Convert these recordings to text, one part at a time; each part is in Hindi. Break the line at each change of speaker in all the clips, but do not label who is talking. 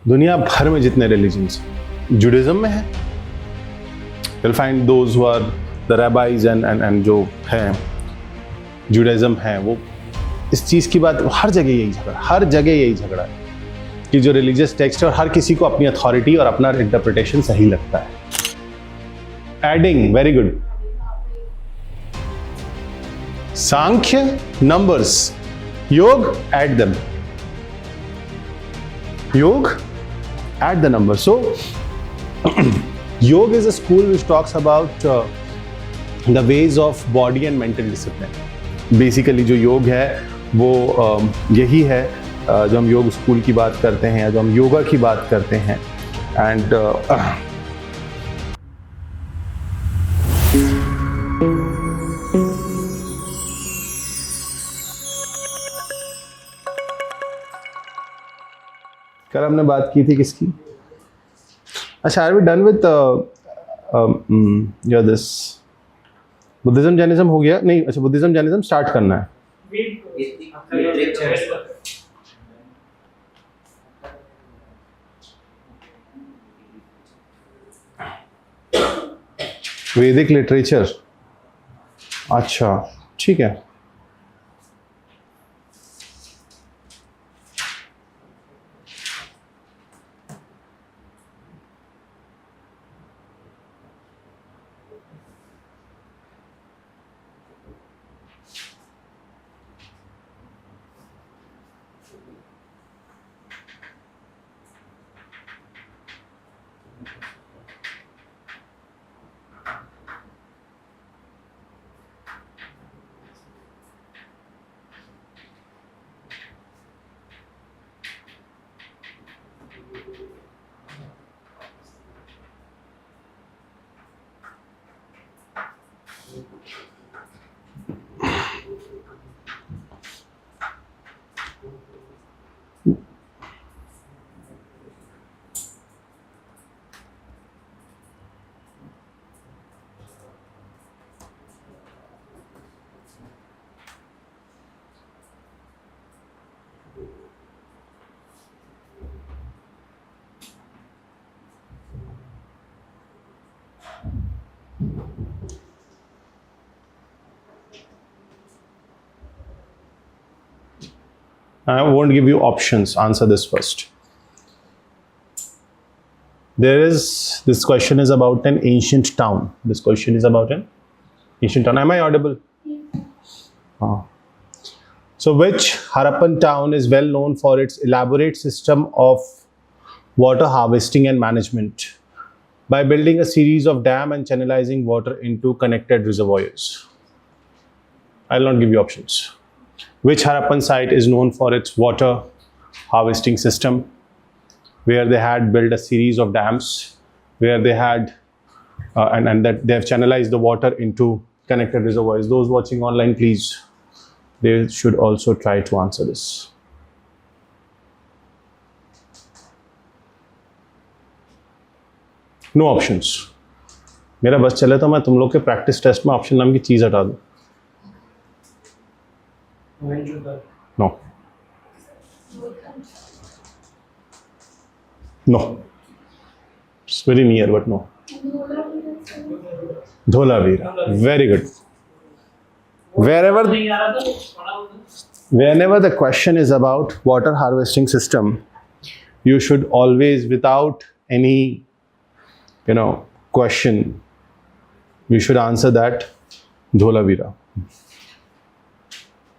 दुनिया भर में जितने रिलीजन्स, जुडिज्म में है, you'll find those who are the rabbis and जो हैं जुडाइज्म है, वो इस चीज़ की बात, हर जगह यही झगड़ा है कि जो रिलीजियस टेक्स्ट है और हर किसी को अपनी अथॉरिटी और अपना इंटरप्रिटेशन सही लगता है. Adding, very good. Sankhya, numbers, Yoga, add them. Yoga, add the number. So yoga is a school which talks about the ways of body and mental discipline. Basically जो योग है वो यही है जो हम योग स्कूल की बात करते हैं या जो हम योगा की बात करते हैं. एंड कल हमने बात की थी किसकी? अच्छा, are we done with your this Buddhism Jainism हो गया? नहीं, अच्छा, बुद्धिज्म जैनिज्म स्टार्ट करना है. वैदिक लिटरेचर, अच्छा ठीक है. I won't give you options. Answer this first. This question is about an ancient town. This question is about an ancient town. Am I audible? So which Harappan town is well known for its elaborate system of water harvesting and management by building a series of dam and channelizing water into connected reservoirs? I'll not give you options. Which Harappan site is known for its water harvesting system, where they had built a series of dams, where they had and that they have channelized the water into connected reservoirs? Those watching online, please, they should also try to answer this. No options. मेरा बस चले तो मैं तुम लोग के प्रैक्टिस टेस्ट में ऑप्शन नाम की चीज हटा दूं. No. No. It's very near, but no. Dholavira. Very good. Whenever the question is about water harvesting system, you should always, without any, question, you should answer that Dholavira.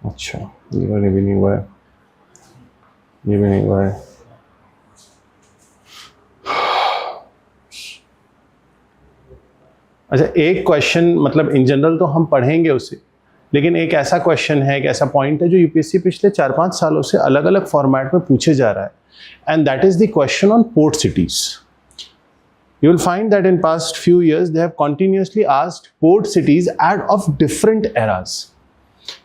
अच्छा, ये भी नहीं हुआ है, ये भी नहीं हुआ है. अच्छा, एक क्वेश्चन, मतलब इन जनरल तो हम पढ़ेंगे उसे, लेकिन एक ऐसा क्वेश्चन है, एक ऐसा पॉइंट है जो यूपीएससी पिछले 4-5 सालों से अलग अलग फॉर्मेट में पूछे जा रहा है, and that is the question on port cities. You will find that in past few years they have continuously asked port cities of different eras.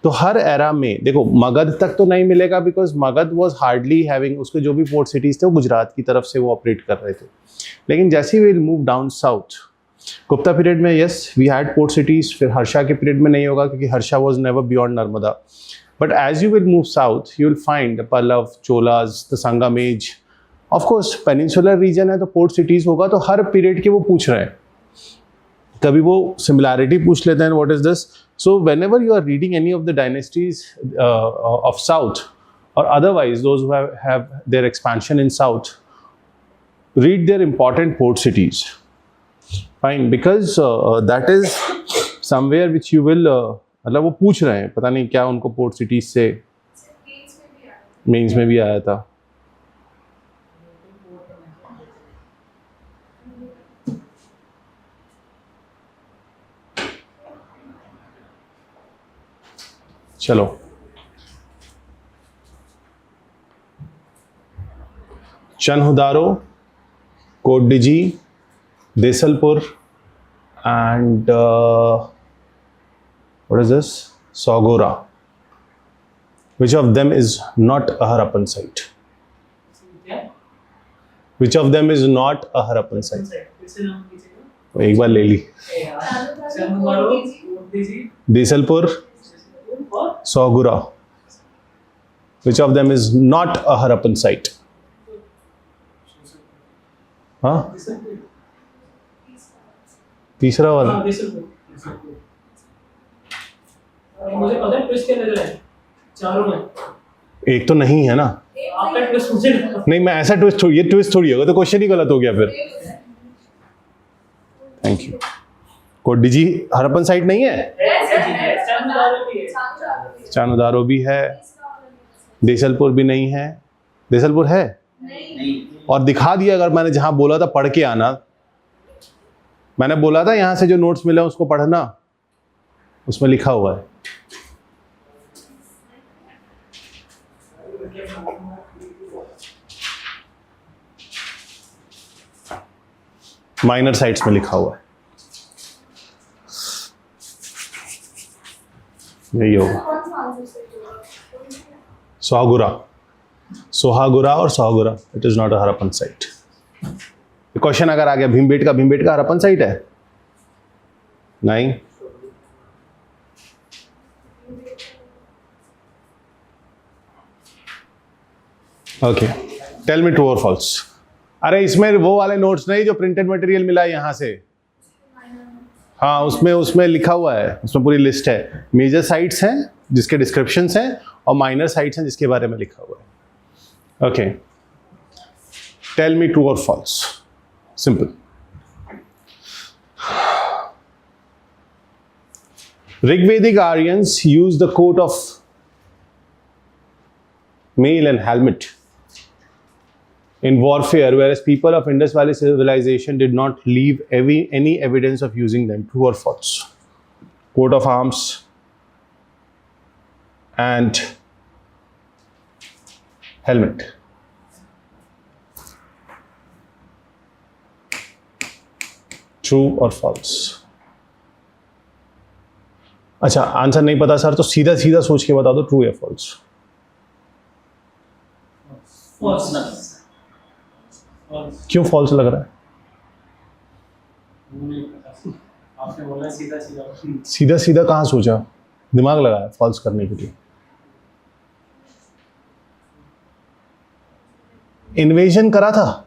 तो हर एरा में देखो, मगध तक तो नहीं मिलेगा because Magadh was hardly having, उसके जो भी पोर्ट सिटीज थे वो गुजरात की तरफ से वो ऑपरेट कर रहे थे. लेकिन जैसे ही we will move down south, Gupta period में yes we had port cities, फिर हर्षा के पीरियड में नहीं होगा क्योंकि Harsha was never beyond Narmada. But as you will move south you will find Pallava, Cholas, the Sangamas, of course peninsular region है तो पोर्ट सिटीज होगा, तो हर पीरियड के वो पूछ रहे हैं, कभी वो सिमिलैरिटी पूछ लेते हैं, what is this. So whenever you are reading any of the dynasties of south or otherwise those who have their expansion in south, read their important port cities. Fine, because that is somewhere which you will मतलब वो पूछ रहे हैं, पता नहीं क्या उनको पोर्ट सिटीज से मेंस में भी आया था. चलो Chanhudaro, कोटडिजी, Desalpur, and what is this? Saugora. Which of them is not a Harappan site? Which of them is not a Harappan site? एक बार ले ली. Desalpur, Saugora. Which of them is not a Harappan site? हाँ, तीसरा वाला.
मुझे पता है ट्विस्ट क्या लग रहा है चारों में.
एक तो नहीं है ना.
आपका ट्विस्ट मुझे
नहीं, मैं ऐसा ट्विस्ट ये ट्विस्ट थोड़ी होगा, तो क्वेश्चन ही गलत हो गया फिर. Thank you. Kotdiji Harappan site नहीं है. चानुदारो भी है, देसलपुर भी नहीं है. देसलपुर है
नहीं.
और दिखा दिया, अगर मैंने जहां बोला था पढ़ के आना, मैंने बोला था यहां से जो नोट्स मिले उसको पढ़ना, उसमें लिखा हुआ है. माइनर साइट्स में लिखा हुआ है, यही होगा. सोहागुरा और Sohagaura, it is not a Harappan site. Question अगर आ गया भीमबेटका हरप्पन साइट है? नहीं. ओके, टेल मी ट्रू और फॉल्स. अरे इसमें वो वाले नोट्स नहीं जो प्रिंटेड मटेरियल मिला है यहां से. हाँ, उसमें लिखा हुआ है, उसमें पूरी लिस्ट है. मेजर साइट्स हैं जिसके डिस्क्रिप्शंस हैं, और माइनर साइट्स हैं जिसके बारे में लिखा हुआ है. ओके, टेल मी ट्रू और false. Simple. Rigvedic Aryans used the coat of mail and helmet in warfare, whereas people of Indus Valley civilization did not leave any evidence of using them. True or false? Coat of arms and helmet. True or false? अच्छा, आंसर नहीं पता सर, तो सीधा सीधा सोच के बता दो, ट्रू या फॉल्स. क्यों फॉल्स लग रहा है?
आपने बोला सीधा सीधा.
सीधा सीधा कहाँ सोचा, दिमाग लगाया फॉल्स करने के लिए. इन्वेजन करा था,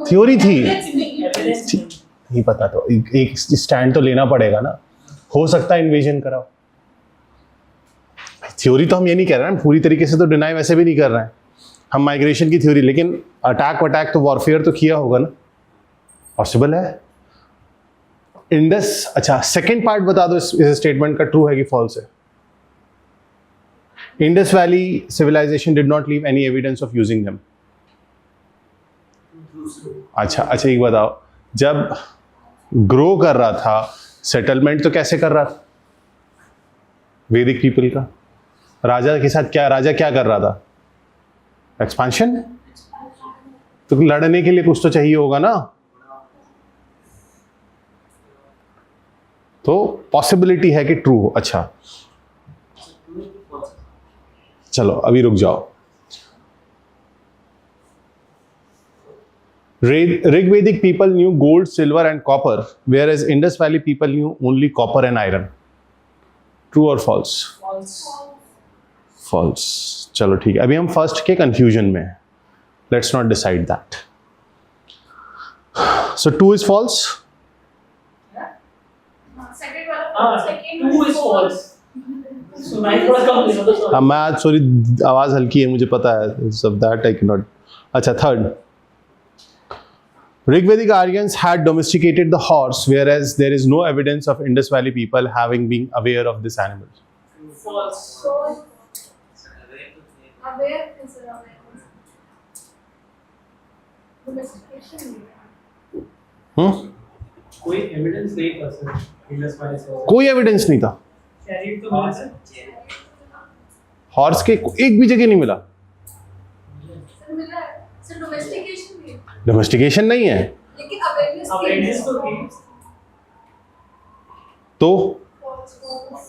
थ्योरी थी. नहीं पता तो एक स्टैंड तो लेना पड़ेगा ना. हो सकता है इन्वेजन कराओ. थ्योरी तो हम ये नहीं कह रहे हैं, पूरी तरीके से तो डिनाई वैसे भी नहीं कर रहे हैं हम माइग्रेशन की थ्योरी, लेकिन अटैक तो वॉरफेयर तो किया होगा ना. पॉसिबल है. इंडस, अच्छा सेकंड पार्ट बता दो इस स्टेटमेंट का, ट्रू है कि फॉल्स है. Indus valley civilisation did not leave any evidence of using them. अच्छा, एक बताओ, जब ग्रो कर रहा था सेटलमेंट तो कैसे कर रहा था वैदिक पीपल का? राजा के साथ राजा क्या कर रहा था? एक्सपांशन. तो लड़ने के लिए कुछ तो चाहिए होगा ना. तो पॉसिबिलिटी है कि ट्रू हो. अच्छा चलो अभी रुक जाओ. Rigvedic people knew gold, silver and copper, whereas Indus Valley people knew only copper and iron. True or false?
False.
False. चलो ठीक है, अभी हम फर्स्ट के कंफ्यूजन में हैं, let's not decide that. So 2 is false.
Second वाला
हाँ,
सेकंड
2 is false. So 9 थोड़ा कम नहीं मतलब sorry.
मैं आज सॉरी आवाज हल्की है, मुझे पता है, सब दैट आई कैन नॉट। अच्छा, third, Rigvedic Aryans had domesticated the horse, whereas there is no evidence of Indus Valley people having been aware of this animal.
False.
aware is awareness. Domestication.
कोई एविडेंस नहीं था सर इंडस वैली से।
कोई एविडेंस नहीं था,
चैरियट तो मिला सर।
हॉर्स के एक भी जगह नहीं मिला।
सर मिला है। सर domestication भी है।
डोमेस्टिकेशन नहीं है
लेकिन awareness
अवेयरनेस तो थी।
तो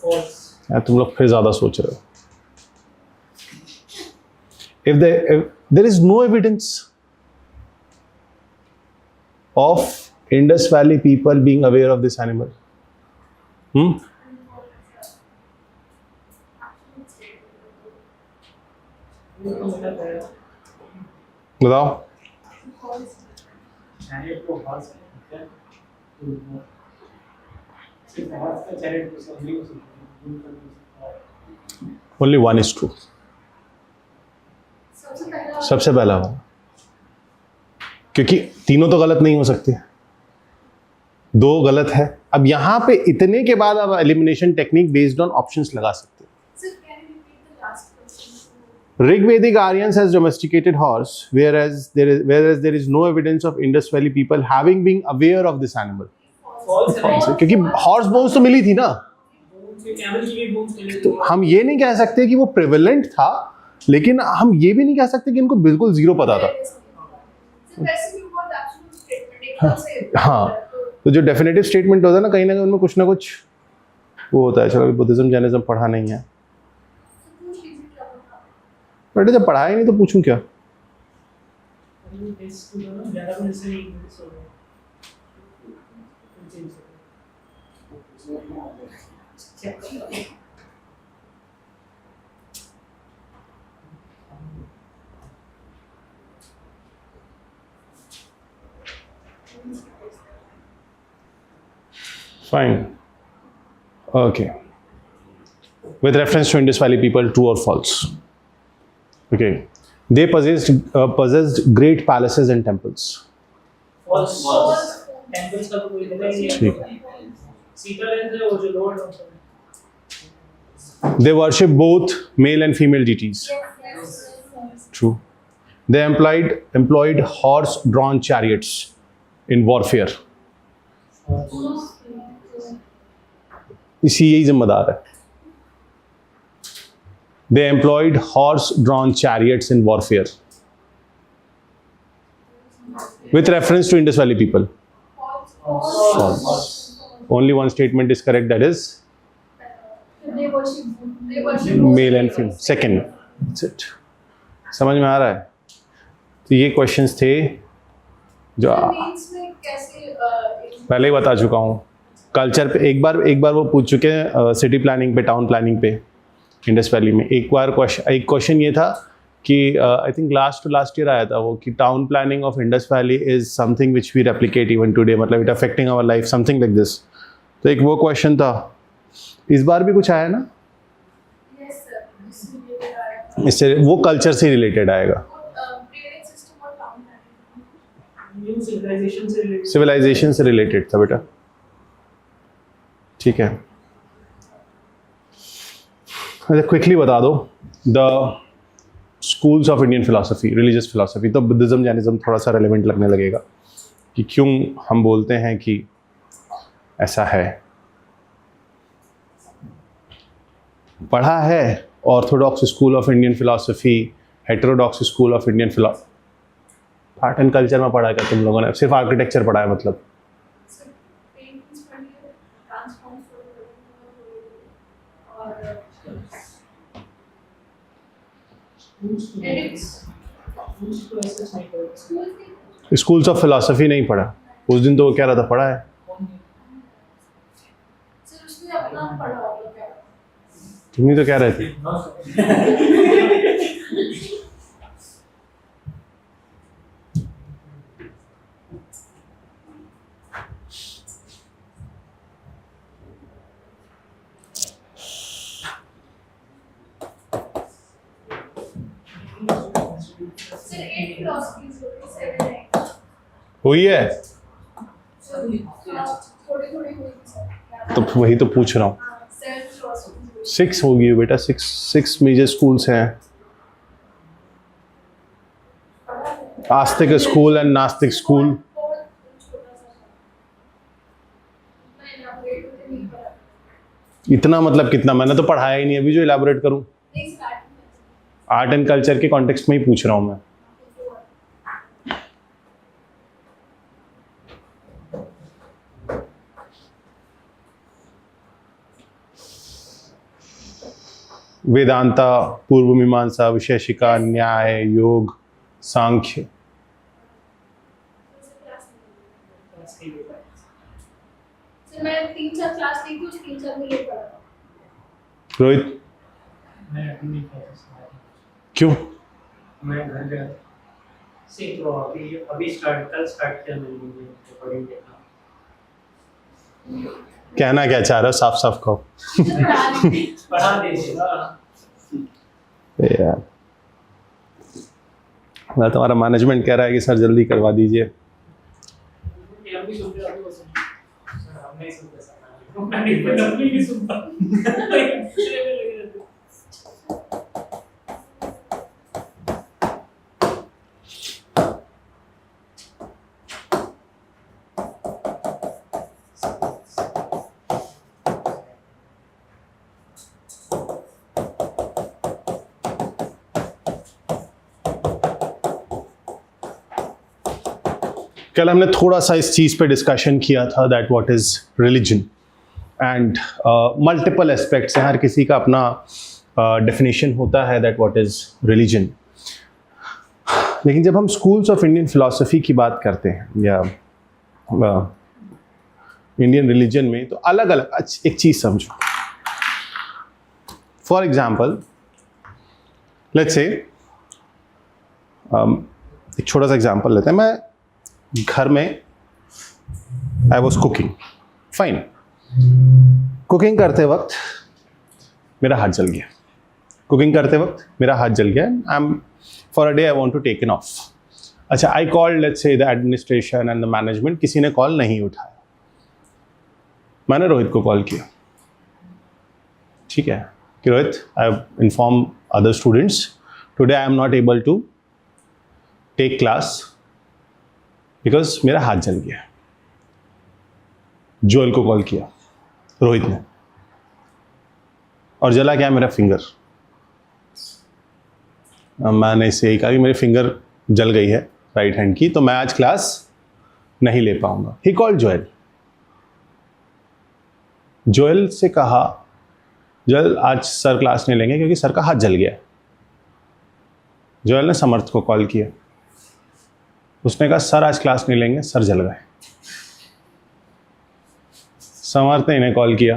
False.
यार तुम लोग फिर ज्यादा सोच रहे हो। if there is no evidence of Indus Valley people being aware of this animal, बताओ।
चैरियट को हॉर्स है। सिर्फ हॉर्स का चैरियट को सब नहीं हो सकता।
Only one is true, सबसे पहला वाला, क्योंकि तीनों तो गलत नहीं हो सकते, 2 गलत है। अब यहां पे इतने के बाद आप elimination technique based on options लगा सकते हैं।
Sir, can you repeat the last question?
Rigvedic Aryans has domesticated horse, whereas there is no evidence of Indus Valley people having been aware of this animal.
False है।
क्योंकि हॉर्स बोन्स तो मिली थी ना,
कैमल की भी बोन्स मिले
तो हम ये नहीं कह सकते कि वो प्रेवलेंट था, लेकिन हम ये भी नहीं कह सकते कि इनको बिल्कुल जीरो पता था।
Sir, वैसे भी बहुत absolute statement एकदम से।
हाँ, तो जो डेफिनेटिव स्टेटमेंट होता है ना, कहीं उनमें कुछ ना कुछ वो होता है। चलो, बुद्धिज्म जैनिज्म पढ़ा नहीं है,
पूछ लीजिए क्या पता।
बेटे जब पढ़ा ही नहीं तो पूछूं क्या।
ज़्यादा मिल से नहीं मिल सकता।
Fine. Okay. With reference to Indus Valley people, true or false? Okay. They possessed great palaces and temples.
False. Temples का तो कोई पता ही नहीं
ठीक
है। सीता लेंस है वो जो लॉर्ड होता है।
They worship both male and female deities. True. They employed horse-drawn chariots in warfare. इसी यही जिम्मेदार है। They employed horse-drawn chariots in warfare. With reference to Indus Valley people. False. Only one statement is correct, that is
They worship
male and female. Second. That's it. समझ में आ रहा है? तो ये क्वेश्चंस थे जो
means में कैसे
पहले ही बता चुका हूँ। कल्चर पे एक बार वो पूछ चुके हैं, सिटी प्लानिंग पे, टाउन प्लानिंग पे इंडस वैली में। एक क्वेश्चन ये था कि आई थिंक लास्ट ईयर आया था वो, कि town planning of Indus valley is something which we replicate even today, मतलब it affecting our life, something like this. तो एक वो क्वेश्चन था। इस बार भी कुछ आया ना,
yes sir
इससे वो कल्चर से रिलेटेड आएगा,
grading system और town planning
न्यू सिविलाइजेशन से रिलेटेड।
सिविलाइजेशन से रिलेटेड था बेटा। ठीक है, क्विकली बता दो the schools of Indian philosophy, religious philosophy. तो बुद्धिज्म जैनिज्म थोड़ा सा रेलेवेंट लगने लगेगा कि क्यों हम बोलते हैं कि ऐसा है। पढ़ा है orthodox school of Indian philosophy, heterodox school of Indian philosophy. Art and culture में पढ़ा क्या तुम लोगों ने? सिर्फ आर्किटेक्चर पढ़ा है मतलब?
sir paintings पढ़िए transforms और edits
तो ऐसे नहीं करो।
school के
स्कूल्स ऑफ फिलोसफी नहीं पढ़ा उस दिन, तो वो कह रहा था पढ़ा है।
सर उसने अपना पढ़ा होगा क्या
तुम ही तो कह रहे थे।
Sir, 8 philosophies हो गई, 7 है।
हुई है
थोड़ी थोड़ी हुई सर।
तो वही तो पूछ रहा हूँ।
7 philosophies
6 होगी बेटा, 6 मेजर स्कूल्स हैं। आस्तिक स्कूल एंड नास्तिक स्कूल।
बहुत छोटा सा था। मैं elaborate होते नहीं पढ़ा।
इतना मतलब कितना, मैंने तो पढ़ाया ही नहीं अभी जो इलाबोरेट करूं।
नहीं स्टार्टिंग
आर्ट एंड कल्चर के कॉन्टेक्स्ट में ही पूछ रहा हूं मैं। वेदांता, पूर्व मीमांसा, विशेषिका, न्याय, योग, सांख्य।
सर मैं 3-4 क्लास ली थी, उस 3-4 में ये पढ़ा था।
रोहित
मैं अभी नहीं पढ़ा सर।
क्यों?
मैं घर गया था। सीख रहा हूँ अभी, कल स्टार्ट किया मैंने रिकॉर्डिंग देखना।
कहना क्या चाह रहे हो, साफ साफ कहो।
सर पढ़ा रही थी।
पढ़ा दीजिएगा।
यार मैं, तुम्हारा मैनेजमेंट कह रहा है कि सर जल्दी करवा दीजिए।
ये अभी सुन रहे हो सर? हम नहीं सुनते सर। मैं नहीं सुनता।
कल हमने थोड़ा सा इस चीज़ पे डिस्कशन किया था, that what is religion, and multiple aspects हैं, हर किसी का अपना डेफिनेशन होता है दैट व्हाट इज रिलीजन। लेकिन जब हम स्कूल्स ऑफ इंडियन फिलॉसफी की बात करते हैं या इंडियन रिलीजन में, तो अलग अलग एक चीज़ समझो। फॉर एग्जाम्पल लेट्स से एक छोटा सा एग्जाम्पल लेते हैं। मैं घर में I was cooking, fine. Cooking करते वक्त मेरा हाथ जल गया। कुकिंग करते वक्त मेरा हाथ जल गया। I am for a day I want to take an off. अच्छा, I called let's say the administration and the management, किसी ने कॉल नहीं उठाया। मैंने रोहित को कॉल किया, ठीक है, कि Rohit, I have inform other students today I am not able to take class because मेरा हाथ जल गया। जोएल को कॉल किया रोहित ने, और जला क्या? मेरा फिंगर। मैंने इसे यही कहा कि मेरी फिंगर जल गई है राइट हैंड की, तो मैं आज क्लास नहीं ले पाऊंगा। He called Joel. जोएल से कहा, जोएल आज सर क्लास नहीं लेंगे क्योंकि सर का हाथ जल गया। जोएल ने समर्थ को कॉल किया, उसने कहा सर आज क्लास नहीं लेंगे, सर जल गए। समर्थ ने इन्हें कॉल किया,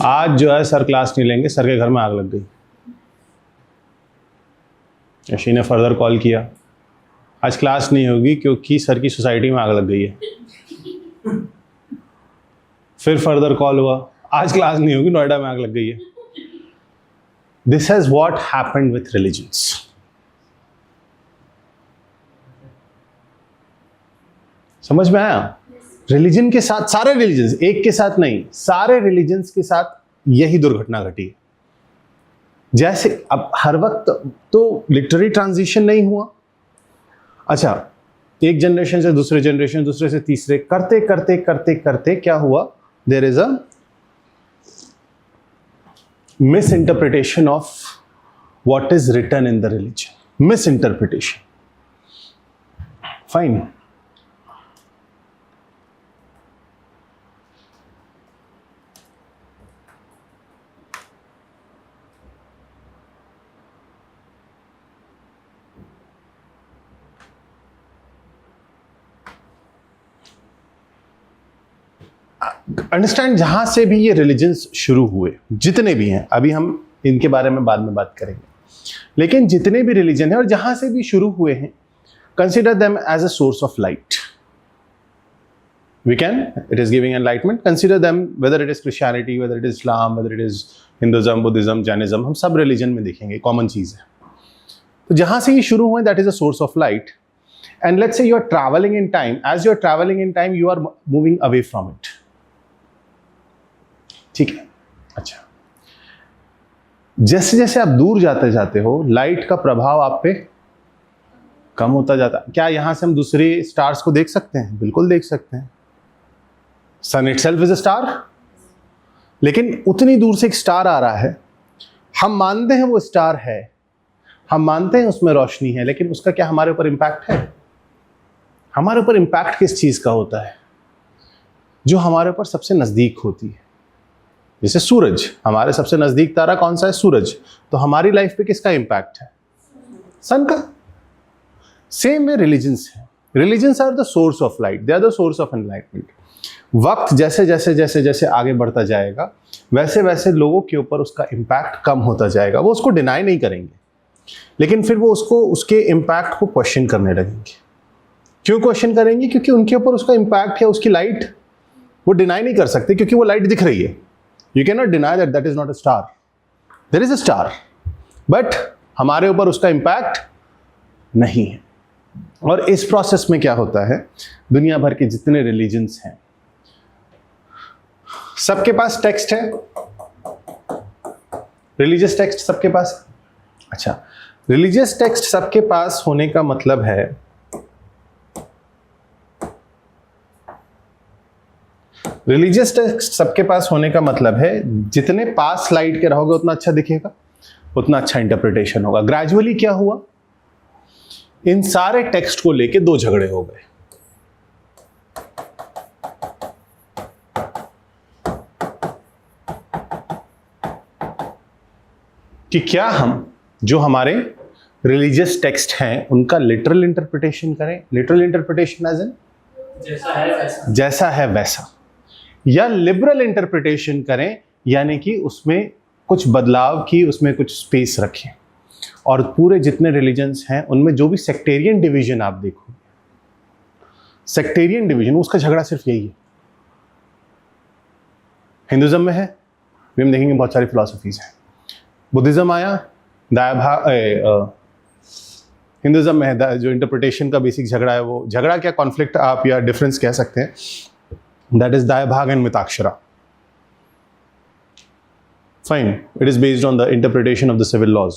आज जो है सर क्लास नहीं लेंगे, सर के घर में आग लग गई। यशी ने फर्दर कॉल किया, आज क्लास नहीं होगी क्योंकि सर की सोसाइटी में आग लग गई है। फिर फर्दर कॉल हुआ, आज क्लास नहीं होगी, नोएडा में आग लग गई है। This has what happened with religions. समझ में आया? रिलीजन के साथ, सारे रिलीजन्स, एक के साथ नहीं, सारे रिलीजन्स के साथ यही दुर्घटना घटी है। जैसे अब हर वक्त तो लिटरेरी ट्रांजिशन नहीं हुआ। अच्छा, एक जनरेशन से दूसरे जनरेशन, दूसरे से तीसरे, करते करते करते करते क्या हुआ? There is a misinterpretation of what is written in the religion. Misinterpretation, fine. Understand जहां से भी ये रिलीजन्स शुरू हुए, जितने भी हैं, अभी हम इनके बारे में बाद में बात करेंगे, लेकिन जितने भी रिलीजन हैं और जहां से भी शुरू हुए हैं, consider them as a source of light. We can, it is giving enlightenment. Consider them, whether it is Christianity, whether it is Islam, whether it is Hinduism, Buddhism, Jainism, हम सब रिलीजन में देखेंगे, कॉमन चीज़ है. तो जहाँ से ये शुरू हुए, that is a source of light. And let's say you are traveling in time. As you are traveling in time, you are moving away from it. ठीक है, अच्छा. जैसे जैसे आप दूर जाते जाते हो, लाइट का प्रभाव आप पे कम होता जाता. क्या यहाँ से हम दूसरे स्टार्स को देख सकते हैं? बिल्कुल देख सकते हैं. सन इटसेल्फ इज अ स्टार, लेकिन उतनी दूर से एक स्टार आ रहा है, हम मानते हैं वो स्टार है, हम मानते हैं उसमें रोशनी है, लेकिन उसका क्या हमारे ऊपर इम्पैक्ट है? हमारे ऊपर इम्पैक्ट किस चीज का होता है? जो हमारे ऊपर सबसे नजदीक होती है. जैसे सूरज, हमारे सबसे नजदीक तारा कौन सा है? सूरज. तो हमारी लाइफ पे किसका इम्पैक्ट है? सन का. सेम वे रिलीजन्स है. Religions are the source of light, they are the source of enlightenment. वक्त जैसे जैसे जैसे जैसे आगे बढ़ता जाएगा, वैसे वैसे लोगों के ऊपर उसका इम्पैक्ट कम होता जाएगा. वो उसको डिनाई नहीं करेंगे, लेकिन फिर वो उसको, उसके इम्पैक्ट को क्वेश्चन करने लगेंगे. क्यों क्वेश्चन करेंगे? क्योंकि उनके ऊपर उसका इम्पैक्ट है, उसकी लाइट वो डिनाई नहीं कर सकते, क्योंकि वो लाइट दिख रही है. You can not deny that that is not a star. There is a star, but हमारे ऊपर उसका इम्पैक्ट नहीं है. और इस प्रोसेस में क्या होता है, दुनिया भर के जितने रिलीजन्स हैं, सबके पास टेक्स्ट है, रिलीजियस टेक्स्ट सबके पास. अच्छा, रिलीजियस टेक्स्ट सबके पास होने का मतलब है, रिलीजियस टेक्स्ट सबके पास होने का मतलब है, जितने पास स्लाइड के रहोगे उतना अच्छा दिखेगा, उतना अच्छा इंटरप्रिटेशन होगा. ग्रेजुअली क्या हुआ, इन सारे टेक्स्ट को लेके दो झगड़े हो गए. कि क्या हम जो हमारे रिलीजियस टेक्स्ट हैं उनका लिटरल इंटरप्रिटेशन करें, लिटरल इंटरप्रिटेशन एज इन जैसा है वैसा, या लिबरल इंटरप्रिटेशन करें, यानी कि उसमें कुछ बदलाव की, उसमें कुछ स्पेस रखें. और पूरे जितने रिलीजन्स हैं उनमें जो भी सेक्टेरियन डिवीजन आप देखो, सेक्टेरियन डिवीजन, उसका झगड़ा सिर्फ यही है. हिंदुज्म में है, भी हम देखेंगे बहुत सारी फिलॉसफीज हैं. बुद्धिज्म आया, हिंदुज्म में है, जो इंटरप्रिटेशन का बेसिक झगड़ा है, वो झगड़ा क्या, कॉन्फ्लिक्ट आप या डिफरेंस कह सकते हैं, that is Dayabhaga and Mitakshara. Fine, it is based on the interpretation of the civil laws.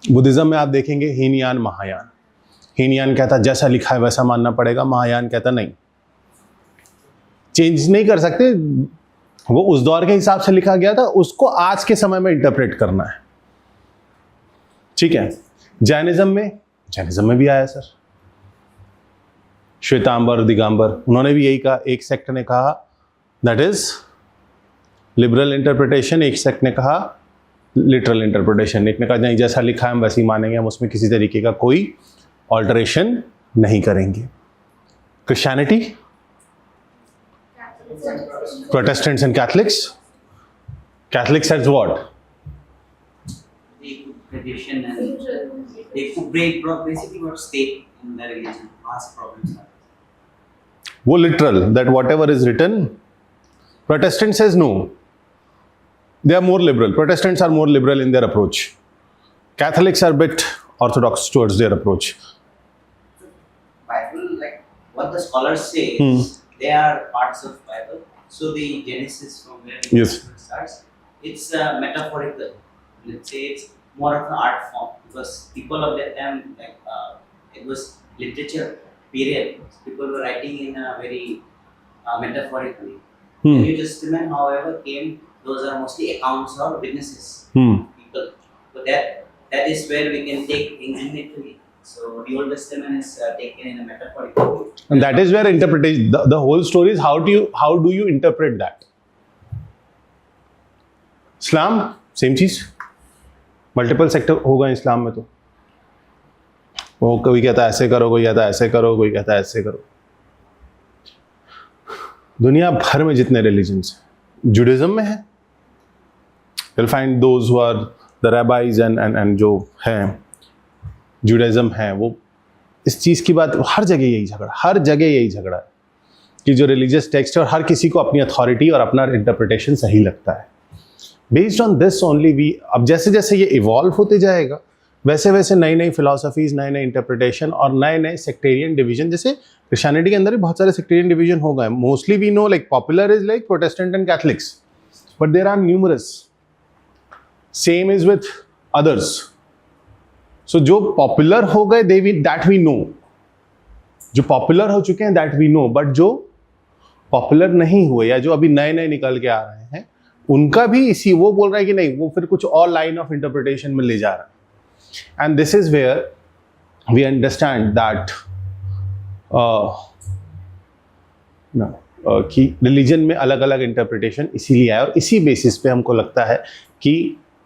Buddhism में आप देखेंगे हीनयान महायान. हीनयान कहता जैसा लिखा है वैसा मानना पड़ेगा, महायान कहता नहीं, चेंज नहीं कर सकते, वो उस दौर के हिसाब से लिखा गया था, उसको आज के समय में इंटरप्रेट करना है. ठीक है. जैनिज्म में भी आया सर, श्वेतांबर, दिगंबर, उन्होंने भी यही कहा. एक सेक्ट ने कहा दैट इज लिबरल इंटरप्रिटेशन, एक सेक्ट ने कहा लिटरल इंटरप्रिटेशन. एक ने कहा नहीं, जैसा लिखा है हम वैसे ही मानेंगे, हम उसमें किसी तरीके का कोई ऑल्टरेशन नहीं करेंगे. Christianity, Protestants and Catholics. Catholics says what?
They could tradition and they could break basically what state in the religion. Mass problems are.
वो literal, that whatever is written. Protestant says no. They are more liberal. Protestants are more liberal in their approach. Catholics are a bit orthodox towards their approach.
Bible, like what the scholars say, they are parts of Bible. So the Genesis from where the
Yes.
Bible starts, it's metaphorical. Let's say it's more of an art form, because people of that time, like it was literature period. People were writing in a very metaphorically. The New Testament, however, came. Those are mostly accounts or witnesses. People. So that is where we can take things in literally. So the Old Testament is taken in a metaphorical way.
And that is where interpretation, the whole story is how do you interpret that? Islam same चीज, मल्टीपल सेक्टर होगा इस्लाम में. तो वो कोई कहता है ऐसे करो, कोई कहता है ऐसे करो, कोई कहता है ऐसे करो. दुनिया भर में जितने रिलीजन्स हैं, जुडिज्म में है, will find those who are the rabbis and जो हैं जुडिज्म है, वो इस चीज़ की बात, हर जगह यही झगड़ा, हर जगह यही झगड़ा है कि जो रिलीजियस टेक्स्ट है और हर किसी को अपनी अथॉरिटी और अपना इंटरप्रिटेशन सही लगता है। Based on this only we, अब जैसे जैसे ये इवॉल्व होते जाएगा वैसे वैसे नई नई फिलोसफीज, नए नए इंटरप्रिटेशन और नए नए सेक्टेरियन डिवीजन, जैसे क्रिश्चियनिटी के अंदर भी बहुत सारे सेक्टेरियन डिवीजन हो गए। Mostly we know like popular is like Protestant and Catholics, but there are numerous, same is with others. So जो पॉपुलर हो गए दैट वी नो, जो पॉपुलर हो चुके हैं दैट वी नो, बट जो पॉपुलर नहीं हुए या जो अभी नए नए निकल के आ रहे हैं उनका भी इसी, वो बोल रहा है कि नहीं, वो फिर कुछ और लाइन ऑफ इंटरप्रिटेशन में ले जा रहा है। And this is where we understand that कि रिलीजन में अलग अलग इंटरप्रिटेशन इसीलिए आया, और इसी बेसिस पे हमको लगता है कि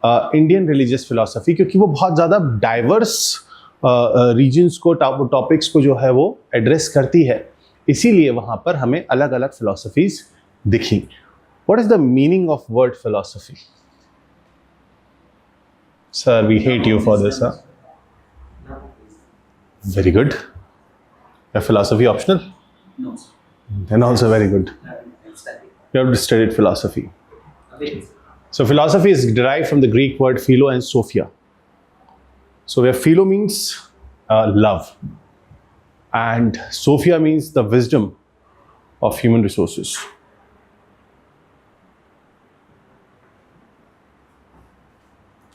इंडियन रिलीजियस फिलॉसफी, क्योंकि वो बहुत ज़्यादा डाइवर्स रीजन्स को, टॉपिक्स को जो है वो एड्रेस करती है, इसीलिए वहाँ पर हमें अलग अलग फिलॉसफीज दिखी। What is the meaning of word philosophy? Sir, we hate you for this, huh? Very good. A philosophy optional?
No.
Then also very good. You have studied philosophy. So philosophy is derived from the Greek word philo and sophia. So where philo means love, and sophia means the wisdom of human resources.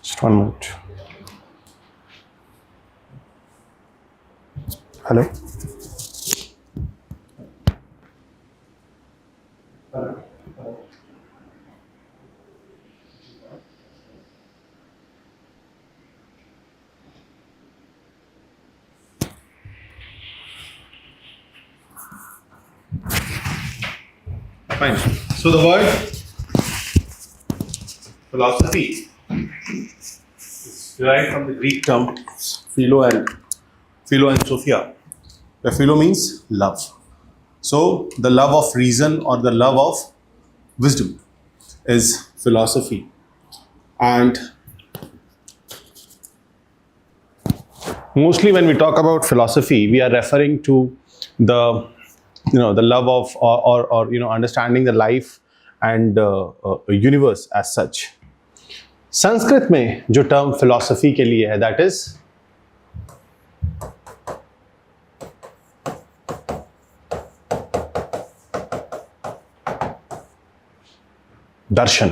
Just 1 minute. Hello? Fine. So the word philosophy is derived from the Greek term philo and sophia, where philo means love. So the love of reason or the love of wisdom is philosophy. And mostly when we talk about philosophy, we are referring to the the love of or understanding the life and universe as such. Sanskrit में जो टर्म फिलॉसफी के लिए है दैट इज दर्शन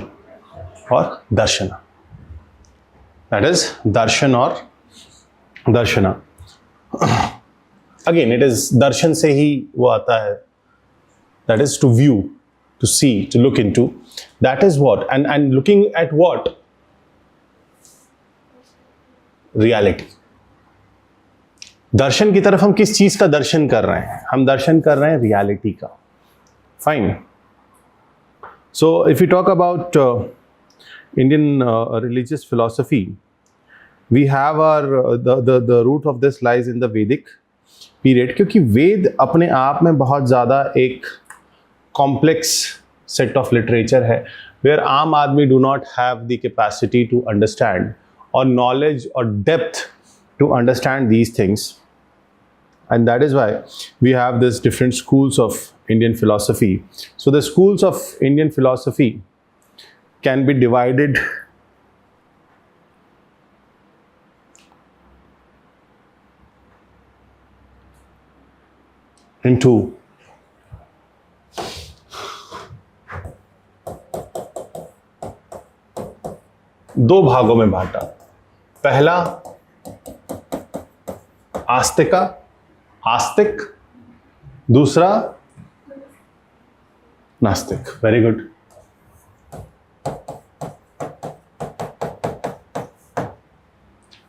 और दर्शना, दैट इज दर्शन और दर्शना। अगेन इट इज दर्शन से ही वो आता है, that is to view, to see, to look into, that is what, and looking at what, reality. दर्शन की तरफ हम किस चीज का दर्शन कर रहे हैं? हम दर्शन कर रहे हैं रियलिटी का। Fine. So if you talk about Indian religious philosophy, we have our the root of this lies in the Vedic period, क्योंकि वेद अपने आप में बहुत ज़्यादा एक कॉम्प्लेक्स सेट ऑफ लिटरेचर है, वेयर आम आदमी do not have the capacity to understand or knowledge or depth to understand these things, and that is why we have this different schools of Indian philosophy. So the schools of Indian philosophy can be divided into दो भागों में बांटा। पहला आस्तिक, दूसरा नास्तिक। Very good.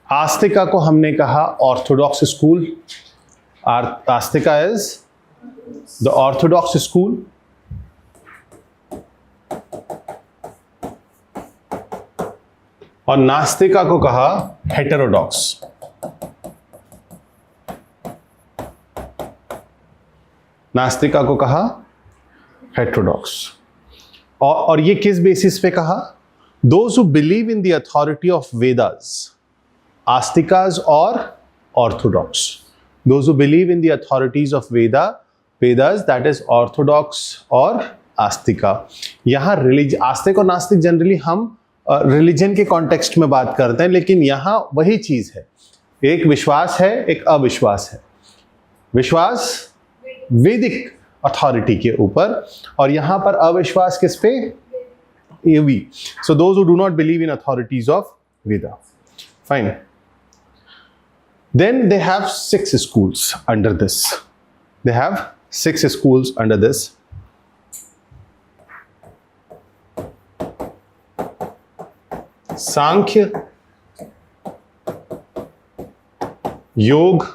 आस्तिका को हमने कहा orthodox school. Astika is the orthodox school, और नास्तिका को कहा हेटेरोडॉक्स। नास्तिका को कहा हेट्रोडॉक्स। और ये किस बेसिस पे कहा? Those who believe in the authority of Vedas, astikas और orthodox. Those who believe in the authorities of Vedas, that is orthodox और आस्तिका। यहाँ आस्तिक और नास्तिक जनरली हम रिलीजन के कॉन्टेक्स्ट में बात करते हैं, लेकिन यहाँ वही चीज है, एक विश्वास है, एक अविश्वास है। विश्वास वैदिक अथॉरिटी के ऊपर, और यहां पर अविश्वास किस पे? एवी। So those who do not believe in authorities of Veda. Fine. Then they have 6 schools under this. They have 6 schools under this. सांख्य, योग,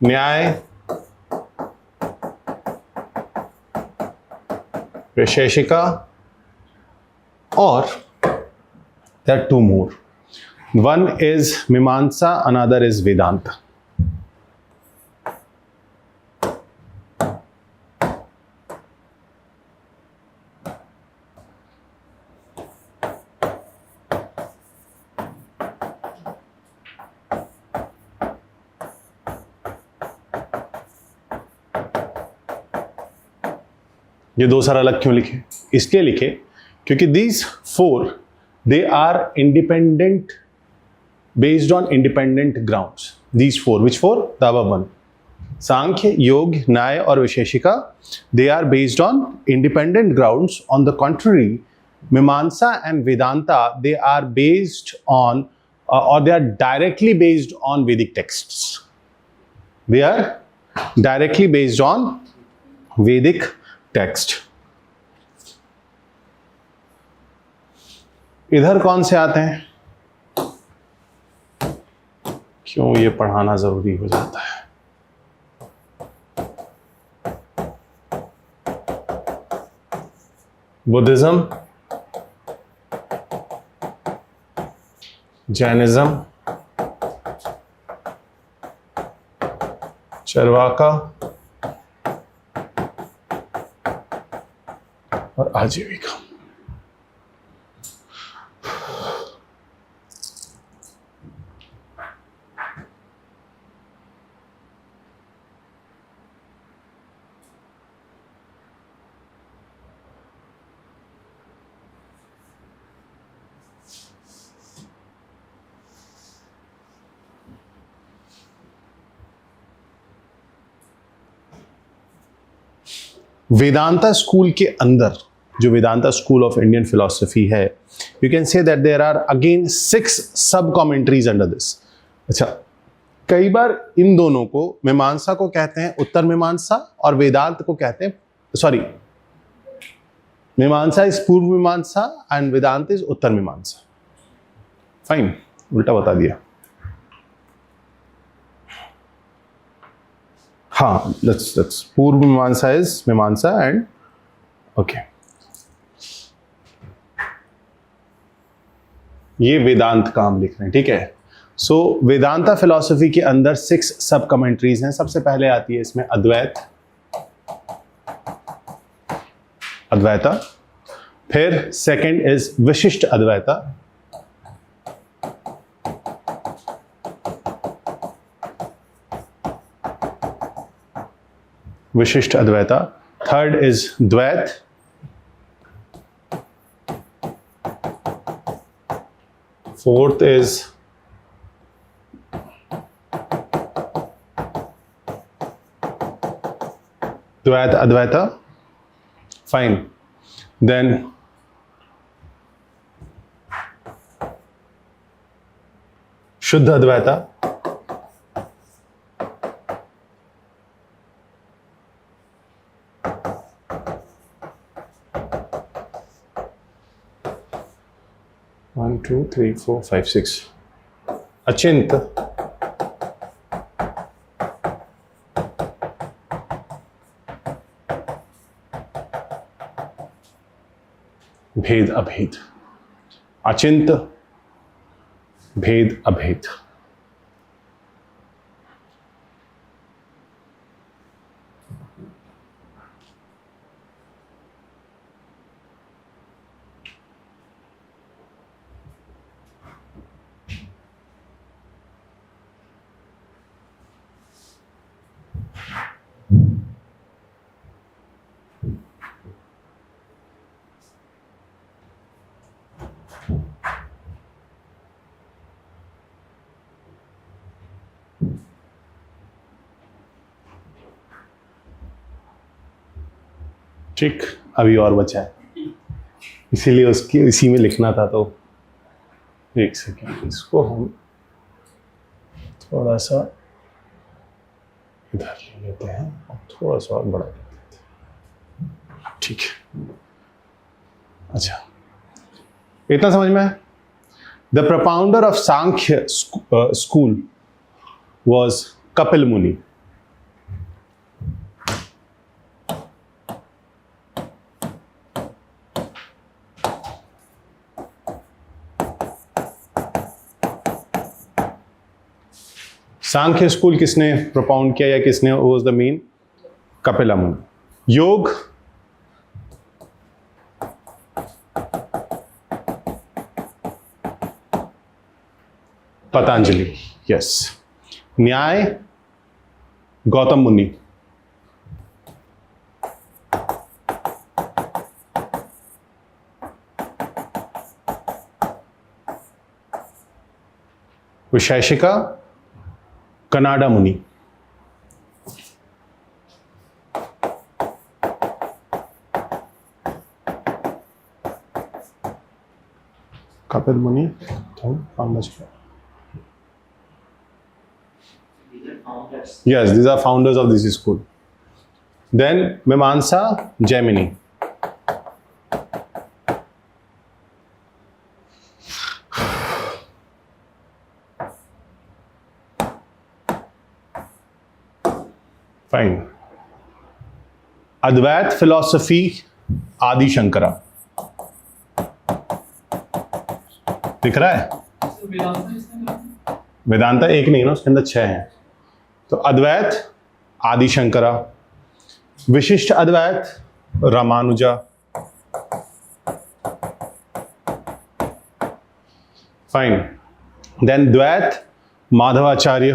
न्याय, वैशेषिका, और there are 2 more. One is Mimamsa, another is Vedanta. ये 2 सर अलग क्यों लिखे? इसलिए लिखे क्योंकि these 4 they are independent, based on independent grounds. These 4, which 4? The above one. Sankhya, Yoga, Nyaya और Visheshika, they are based on independent grounds. On the contrary, Mimamsa and Vedanta, they are based on or they are directly based on Vedic texts. They are directly based on Vedic text. इधर कौन से आते हैं? क्यों ये पढ़ाना जरूरी हो जाता है? बुद्धिज्म, जैनिज्म, चरवाका और आजीविका। वेदांता स्कूल के अंदर, जो Vedanta school of Indian philosophy है, you can say that there are again 6 sub commentaries under this. अच्छा, कई बार इन दोनों को, मीमांसा को कहते हैं उत्तर मीमांसा और वेदांत को कहते हैं, सॉरी, मीमांसा इज पूर्व मीमांसा एंड वेदांत इज उत्तर मीमांसा। फाइन, उल्टा बता दिया। हाँ, let's पूर्व मीमांसा इज मीमांसा एंड ओके। ये वेदांत का हम लिख रहे हैं, ठीक है। सो वेदांता फिलॉसफी के अंदर 6 सब कमेंट्रीज हैं। सबसे पहले आती है इसमें अद्वैता, फिर second is Vishishta Advaita, Vishishta Advaita, third is Dvaita, fourth is Dvaita Advaita, fine, then Shuddha Advaita, one two three four five six, Achintya, Bheda Abheda, अचिंत, Bheda अभेद। ठीक, अभी और बचा है, इसीलिए उसकी इसी में लिखना था। तो एक सेकेंड, इसको हम थोड़ा सा इधर ले लेते हैं और थोड़ा सा और बढ़ा देते हैं। ठीक है, अच्छा इतना समझ में है। The propounder of Sankhya school was Kapil Muni. Sankhya school किसने प्रोपाउंड किया या किसने वाज द मेन? कपिल मुनि। योग पतंजलि, यस। न्याय गौतम मुनि। विशेषिका कनाडा मुनि। कपिल मुनि yes, these are founders of this school. Then Mimamsa Jaimini. Fine. Advait philosophy Adi Shankara. दिख रहा है? वेदांता एक नहीं ना, उसके अंदर 6 हैं। तो अद्वैत आदि शंकरा, विशिष्ट अद्वैत रामानुजा, फाइन। देन द्वैत माधवाचार्य,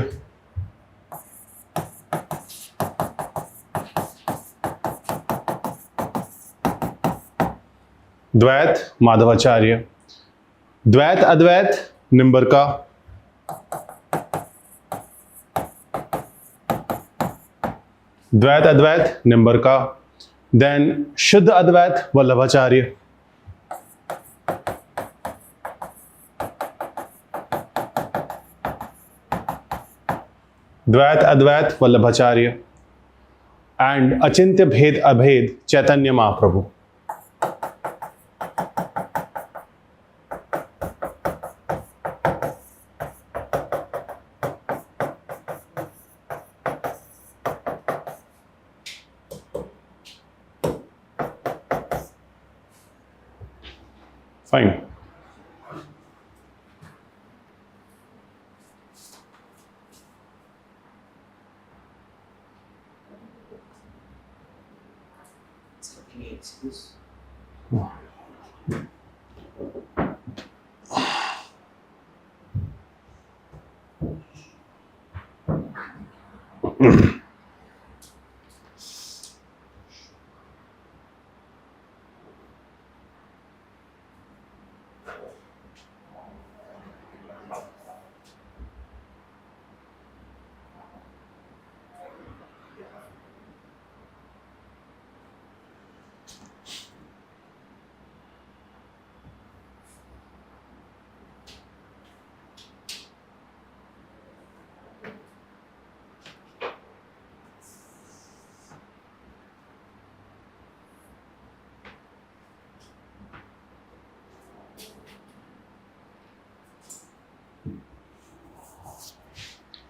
द्वैत माधवाचार्य। द्वैत अद्वैत निम्बरका, द्वैत अद्वैत निम्बरका। देन शुद्ध अद्वैत वल्लभाचार्य, द्वैत अद्वैत वल्लभाचार्य। एंड अचिंत्य भेद अभेद Chaitanya Mahaprabhu. Fine.
Any excuse?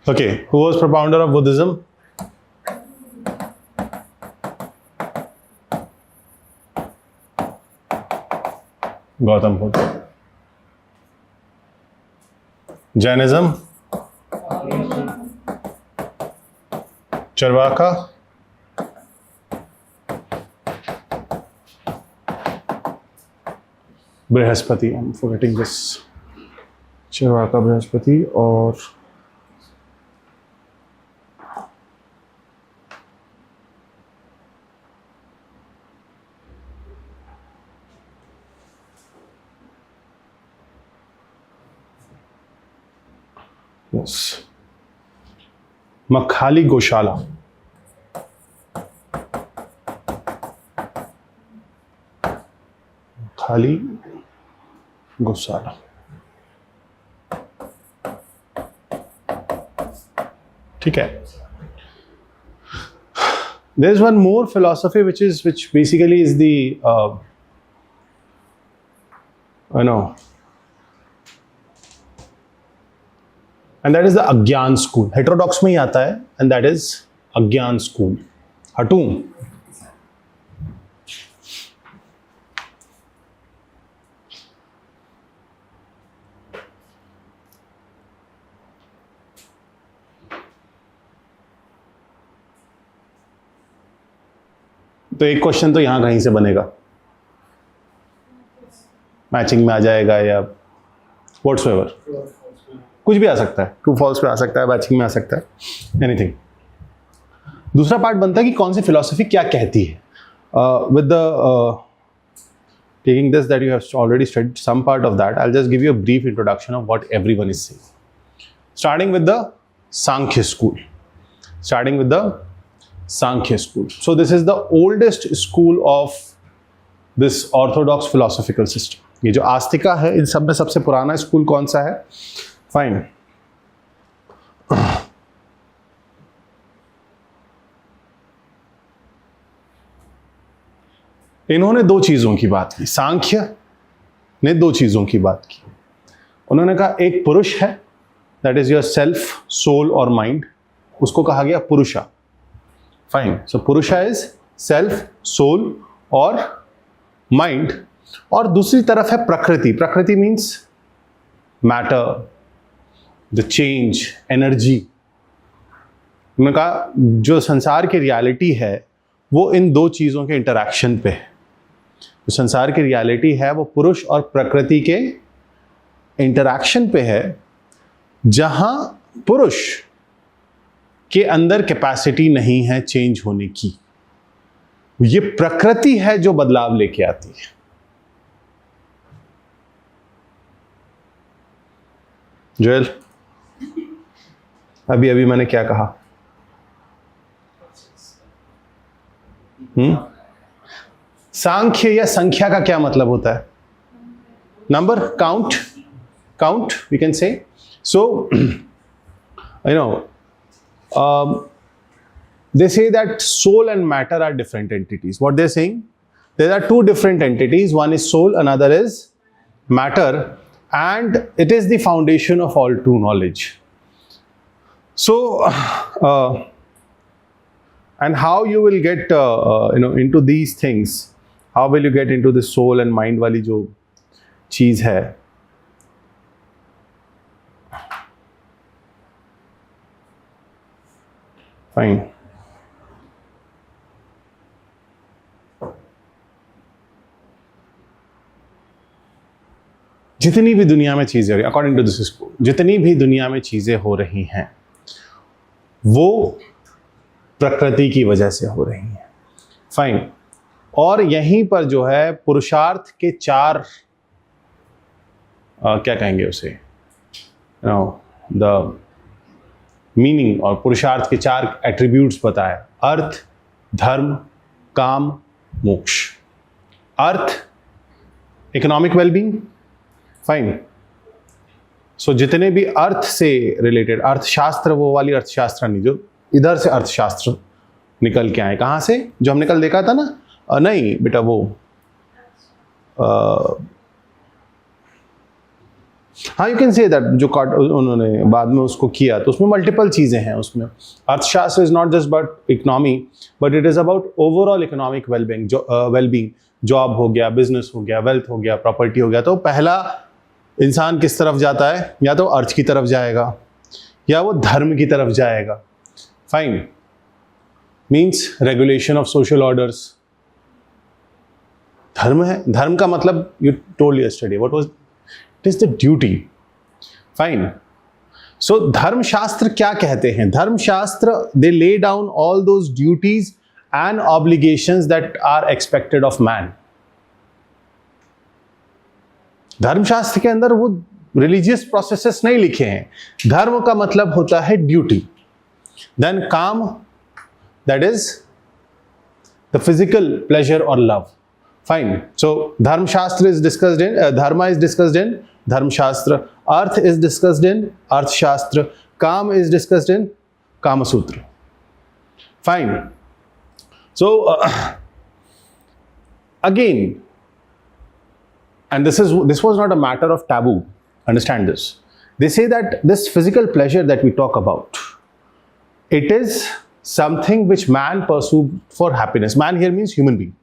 Okay, who was propounder of Buddhism? Gautam Buddha. Jainism? Charvaka? Brihaspati, I'm forgetting this. Charvaka, Brihaspati, और yes, Makhali Goshala. खाली गुस्सा। ठीक है. There's one more philosophy which basically is the and that is the अज्ञान school. Heterodox में ही आता है, and that is अज्ञान school. हटूं. तो एक क्वेश्चन तो यहां कहीं से बनेगा, मैचिंग में आ जाएगा या व्हाट्सएवर, कुछ भी आ सकता है, ट्रू फॉल्स पे आ सकता है, मैचिंग में आ सकता है, एनीथिंग. दूसरा पार्ट बनता है कि कौन सी फिलॉसफी क्या कहती है. With the taking this that you have already studied some part of that, I will just give you a brief introduction of what everyone is saying, starting with the Sankhya school. Sankhya school. So this is the oldest school of this orthodox philosophical system. ये जो आस्तिका है, इन सब में सबसे पुराना स्कूल कौन सा है? फाइन. इन्होंने दो चीजों की बात की. सांख्य ने दो चीजों की बात की. उन्होंने कहा एक पुरुष है, that is your self, soul और माइंड, उसको कहा गया purusha. Fine. So purusha is self, soul और माइंड. और दूसरी तरफ है prakriti. Prakriti means matter, the change, energy. उन्होंने कहा जो संसार की रियलिटी है वो इन दो चीज़ों के इंटरैक्शन पे है. जो संसार की रियलिटी है वो पुरुष और प्रकृति के इंटरैक्शन पे है, जहां पुरुष के अंदर कैपेसिटी नहीं है चेंज होने की. ये प्रकृति है जो बदलाव लेके आती है. जोएल, अभी मैंने क्या कहा? सांख्य या संख्या का क्या मतलब होता है? Number, count we can say. So they say that soul and matter are different entities. What they're saying? There are two different entities. One is soul, another is matter, and it is the foundation of all true knowledge. So, and how you will get into these things? How will you get into the soul and mind वाली जो चीज है? फाइन. जितनी भी दुनिया में चीजें हो रही, अकॉर्डिंग टू दिस स्कूल, जितनी भी दुनिया में चीजें हो रही हैं वो प्रकृति की वजह से हो रही हैं. फाइन. और यहीं पर जो है पुरुषार्थ के चार क्या कहेंगे उसे, द मीनिंग, और पुरुषार्थ के चार एट्रीब्यूट्स बताए: अर्थ, धर्म, काम, मोक्ष. अर्थ, इकोनॉमिक वेलबींग. फाइन. सो जितने भी अर्थ से रिलेटेड, अर्थशास्त्र, वो वाली अर्थशास्त्र नहीं जो इधर से अर्थशास्त्र निकल के आए. कहाँ से? जो हमने कल देखा था ना, नहीं बेटा, वो हाँ, यू कैन से दैट, जो उन्होंने बाद में उसको किया, तो उसमें मल्टीपल चीज़ें हैं. उसमें अर्थशास्त्र is not just about economy, but it is about overall economic wellbeing. Job हो गया, बिजनेस हो गया, वेल्थ हो गया, प्रॉपर्टी हो गया. तो पहला इंसान किस तरफ जाता है? या तो अर्थ की तरफ जाएगा या वो धर्म की तरफ जाएगा. Fine. Means regulation of social orders. धर्म है. धर्म का मतलब you told yesterday what was, it is the duty. Fine. So धर्मशास्त्र क्या कहते हैं? Dharmashastra, they lay down all those duties and obligations that are expected of man. धर्मशास्त्र के अंदर वो रिलीजियस प्रोसेसेस नहीं लिखे हैं. धर्म का मतलब होता है ड्यूटी. देन काम, that is the physical pleasure और love. Fine. So dharma shastra is discussed in dharma is discussed in dharma shastra. Arth is discussed in arth shastra. Kam is discussed in Kama Sutra. Fine. So again, and this was not a matter of taboo. Understand this. They say that this physical pleasure that we talk about, it is something which man pursues for happiness. Man here means human being.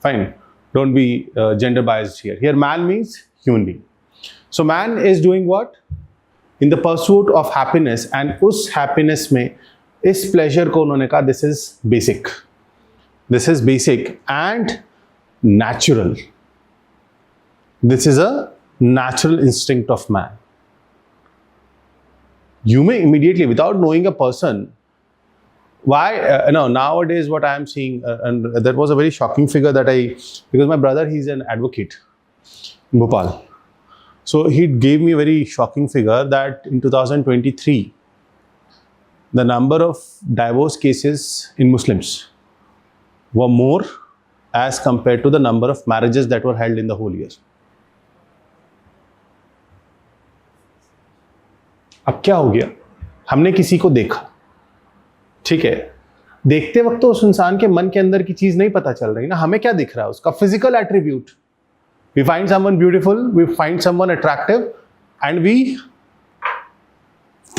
Fine. Don't be gender biased here. Here man means human being. So man is doing what? In the pursuit of happiness, and उस happiness में इस pleasure को उन्होंने कहा this is basic. This is basic and natural. This is a natural instinct of man. You may immediately, without knowing a person, why nowadays what I am seeing, and that was a very shocking figure because my brother, he's an advocate in Bhopal. So he gave me a very shocking figure that in 2023, the number of divorce cases in Muslims were more as compared to the number of marriages that were held in the whole year. अब क्या हो गया? हमने किसी को देखा, ठीक है, देखते वक्त तो उस इंसान के मन के अंदर की चीज नहीं पता चल रही ना, हमें क्या दिख रहा है? उसका physical attribute. We find someone beautiful, we find someone attractive, and we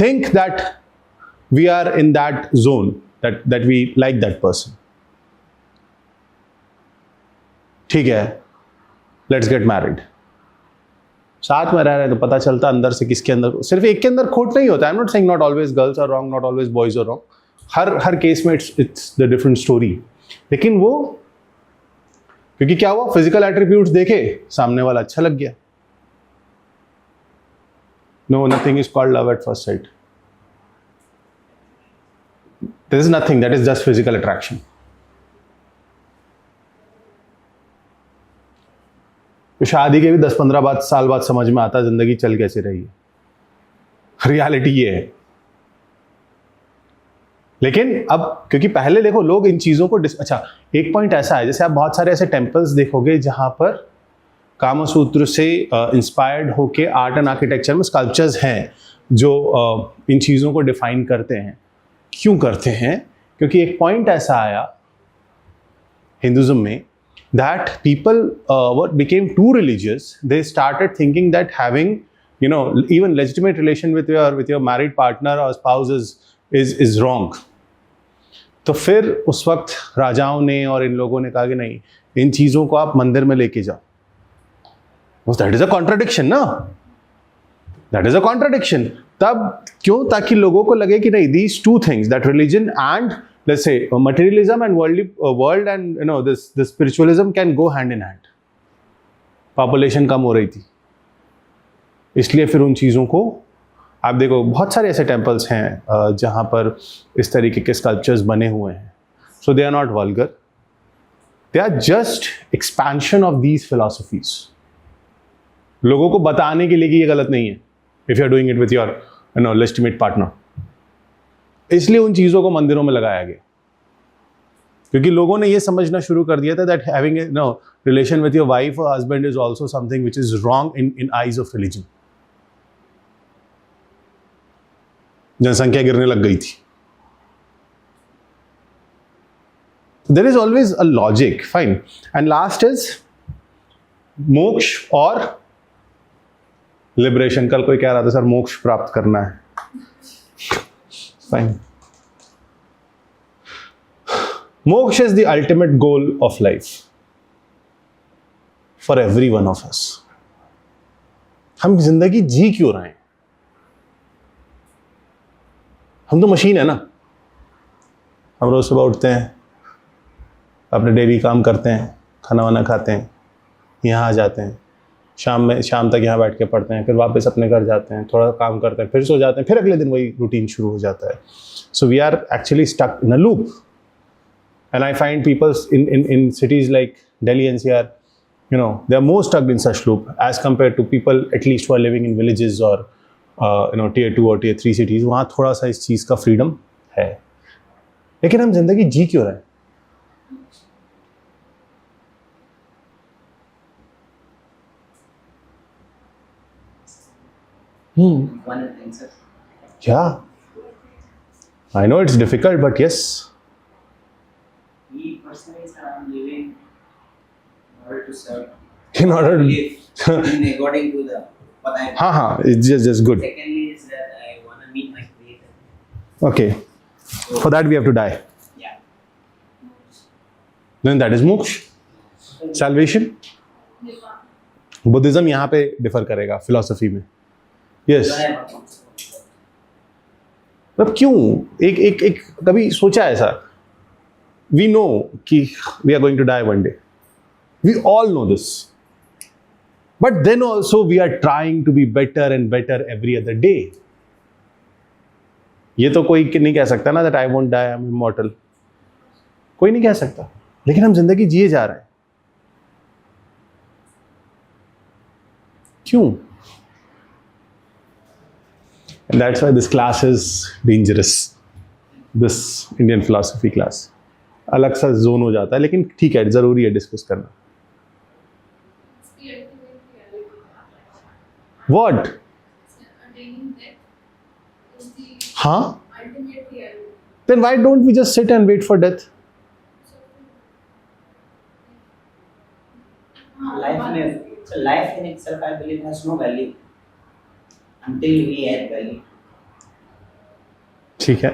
think that we are in that zone, that we like that person. ठीक है, लेट्स गेट मैरिड. साथ में रह रहे हैं तो पता चलता अंदर से किसके अंदर, सिर्फ एक के अंदर खोट नहीं होता. I am not saying not always girls are wrong, not always boys are wrong. हर केस में इट्स द डिफरेंट स्टोरी. लेकिन वो क्योंकि क्या हुआ, फिजिकल एट्रीब्यूट्स देखे, सामने वाला अच्छा लग गया. No, nothing is called love at first sight. There is nothing, that is just physical attraction. तो शादी के भी 10-15 साल बाद समझ में आता जिंदगी चल कैसे रही है. रियलिटी ये है. लेकिन अब क्योंकि पहले देखो लोग इन चीज़ों को अच्छा, एक पॉइंट ऐसा है, जैसे आप बहुत सारे ऐसे टेम्पल्स देखोगे जहाँ पर कामसूत्र से इंस्पायर्ड होके आर्ट एंड आर्किटेक्चर में स्कल्पचर्स हैं जो इन चीज़ों को डिफाइन करते हैं. क्यों करते हैं? क्योंकि एक पॉइंट ऐसा आया हिंदुज़म में that people became too religious. They started thinking that having, even legitimate relation with your married partner or spouse is wrong. तो फिर उस वक्त राजाओं ने और इन लोगों ने कहा कि नहीं, इन चीज़ों को आप मंदिर में लेके जाओ. That is a contradiction, ना? That is a contradiction. तब क्यों? ताकि लोगों को लगे कि नहीं, these two things, that religion and let's say materialism and world and this spiritualism can go hand in hand. Population कम हो रही थी, इसलिए फिर उन चीज़ों को आप देखो. बहुत सारे ऐसे टेम्पल्स हैं जहाँ पर इस तरीके के स्कल्पचर्स बने हुए हैं. So they are not vulgar, they are just expansion of these philosophies. लोगों को बताने के लिए कि ये गलत नहीं है, if you are doing it with your legitimate partner. इसलिए उन चीज़ों को मंदिरों में लगाया गया, क्योंकि लोगों ने ये समझना शुरू कर दिया था that having relation with your wife और husband is also something which is wrong in eyes of religion. जनसंख्या गिरने लग गई थी. There is always a logic. Fine. And last is moksha और लिबरेशन. कल कोई कह रहा था सर मोक्ष प्राप्त करना है. Fine. Moksha is the ultimate goal of life for every one of us. हम जिंदगी जी क्यों रहे हैं? हम तो मशीन है ना. हम रोज सुबह उठते हैं, अपने डेली काम करते हैं, खाना वाना खाते हैं, यहाँ आ जाते हैं, शाम तक यहाँ बैठ के पढ़ते हैं, फिर वापस अपने घर जाते हैं, थोड़ा काम करते हैं, फिर सो जाते हैं, फिर अगले दिन वही रूटीन शुरू हो जाता है. So we are actually stuck in a loop. And I find peoples in cities like Delhi NCR, they are more stuck in such loop as compared to people at least who are living in villages or tier 2 or tier 3 cities. वहाँ थोड़ा सा इस चीज़ का फ्रीडम है. लेकिन हम जिंदगी जी क्यों रहे हैं?
one answer.
Yeah. I know it's difficult, but yes.
Me personally, sir, I'm living in order to serve.
In order to.
Live in according to the what I.
It's just good.
Secondly, is that I want to meet my creator.
Okay. For that we have to die.
Yeah.
Then that is moksha. Salvation. Buddhism यहाँ पे डिफर करेगा फिलॉसफी में. यस. मतलब क्यों एक एक एक कभी सोचा है ऐसा? वी नो कि we are going to die one day. We all know this. But then also we are trying to be better and better every other day. ये तो कोई नहीं कह सकता ना that I won't die, I am immortal. कोई नहीं कह सकता. लेकिन हम जिंदगी जिए जा रहे हैं. क्यों? And that's why this class is dangerous. This Indian philosophy class. अलग सा जोन हो जाता है, लेकिन ठीक है, जरूरी है डिस्कस करना.
It's the ultimate reality.
What?
Attaining death is the
हाँ?
ultimate reality.
Then why don't we just sit and wait for death?
Life in itself, I believe, has no value until we add value.
ठीक है.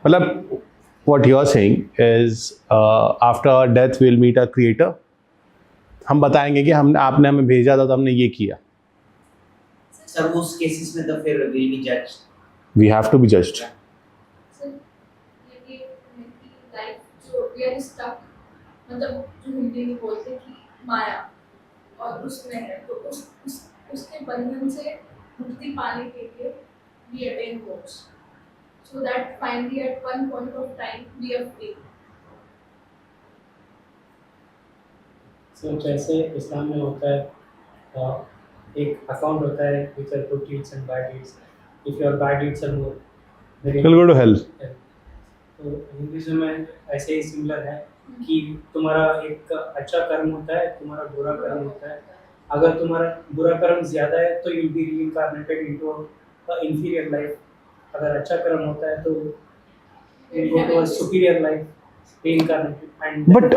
मतलब what you are saying is after our death we'll meet our creator. हम बताएंगे कि हमने आपने हमें भेजा था तो हमने ये किया.
सर उस केसेस में तो फिर will be judged.
We have to be judged.
So, ये लाइफ जो we are stuck, मतलब जो हिंदी में बोलते हैं कि माया और उसमें है, तो उसके बंधन से मुक्ति पाने के लिए we attain moksha, so that finally at one point of time we are free.
So जैसे इस्लाम में होता है एक अकाउंट होता है which are good deeds and bad deeds. If your bad deeds are more,
We'll go to hell.
तो हिंदुइज्म में ऐसे ही सिमिलर है कि तुम्हारा एक अच्छा कर्म होता है, तुम्हारा बुरा कर्म होता है. अगर तुम्हारा बुरा कर्म ज्यादा है तो you'll be reincarnated into a inferior life. अगर अच्छा कर्म होता है तो you'll go to a superior life, reincarnated. And
But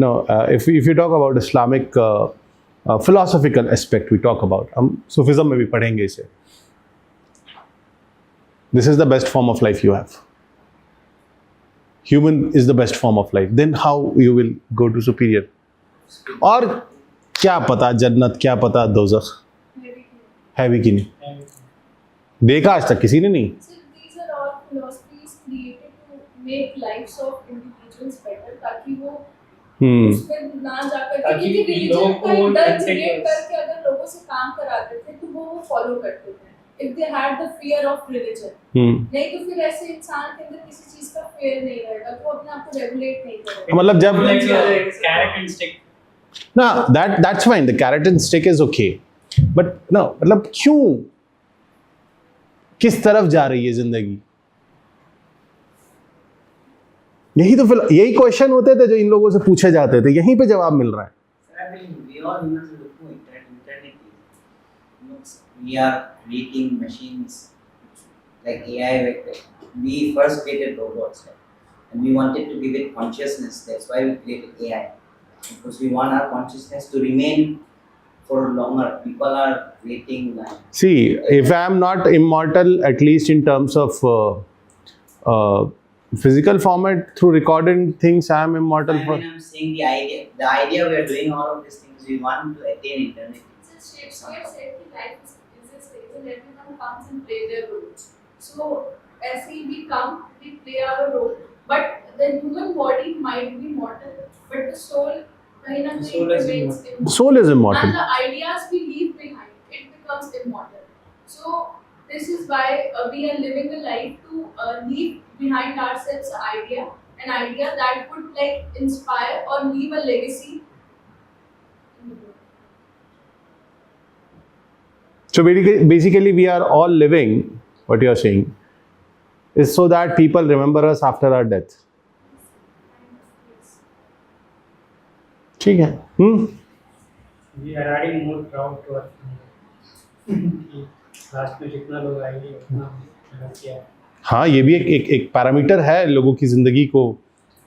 no, if you talk about Islamic philosophical aspect, we talk about. हम Sufism में भी पढ़ेंगे इसे. This is the best form of life you have. Human is the best form of life. Then how you will go to superior? और क्या पता जन्नत, क्या पता दोज़ख है भी कि नहीं. देखा आज तक किसी ने नहीं.
So these are all philosophies created to make lives of individuals better, ताकि वो उसमें ना जाकर के
ताकि
क्योंकि
लोगों
religion
को
का एक डर
incentives-
create करके अगर लोगों से काम कराते थे तो वो follow करते थे. If they had the fear of religion, नहीं तो फिर ऐसे इंसान के अंदर किसी चीज का fear नहीं रहेगा, तो वो अपने आप को regulate नहीं करेगा.
मतलब जब
like a carrot and stick.
ना that's fine. The carrot and stick is okay. But no, मतलब क्यों, किस तरफ जा रही है जिंदगी? यही तो यही क्वेश्चन होते थे जो इन लोगों से पूछे जाते थे. यहीं पे जवाब मिल रहा है.
Sir, I believe we all humans are looking at eternity. We are creating machines like AI. We first created robots, and we wanted to give it consciousness. That's why we created AI, because we want our consciousness to remain for longer. People are creating.
See, if I am not immortal, at least in terms of physical format, through recording things, I am immortal.
I mean, I'm saying the idea we are doing all of these things. We want to attain eternity.
Since Shakespeare said that life is existing, and everyone comes and play their role. So as we come, we play our role. But the human body might be mortal, but the soul, kahin na
The
kahin
soul is
remains
immortal.
immortal.
Soul is immortal.
And the ideas we leave behind, it becomes immortal. So this is why we are living a life to leave behind ourselves an idea that would like inspire or leave a legacy.
So basically, we are all living, what you are saying, is so that people remember us after our death. ठीक है.
We are adding more crowd to our last में जितना लोग आएंगे उतना मेहनत किया है।
हाँ, ये भी एक पैरामीटर है लोगों की ज़िंदगी को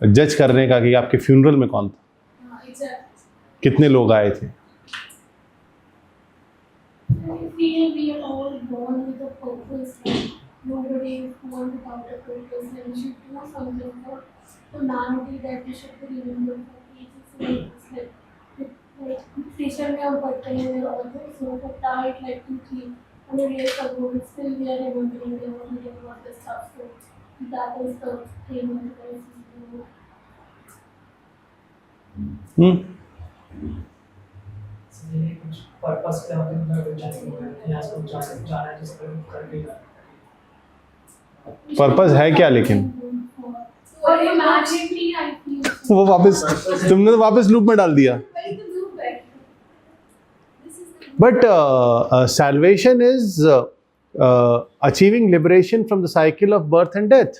जज करने का कि आपके फ्यूनरल में कौन था,
हाँ, exactly.
कितने लोग आए थे।
I feel we are all born with a purpose. Nobody is born without a purpose, and we should do something for humanity that we should be remembered for ages. Like teacher में हम पढ़ते हैं, we are also so tired like 2-3 years ago, but still we are remembering them or reading about this stuff. So that is the thing that I see.
इसलिए कुछ पर्पस पे हम लोग यहाँ से जाना है जिस पर करने का
पर्पस है क्या लेकिन?
और humanity I feel.
वो वापस तुमने तो वापस लूप में डाल दिया। But salvation is achieving liberation from the cycle of birth and death.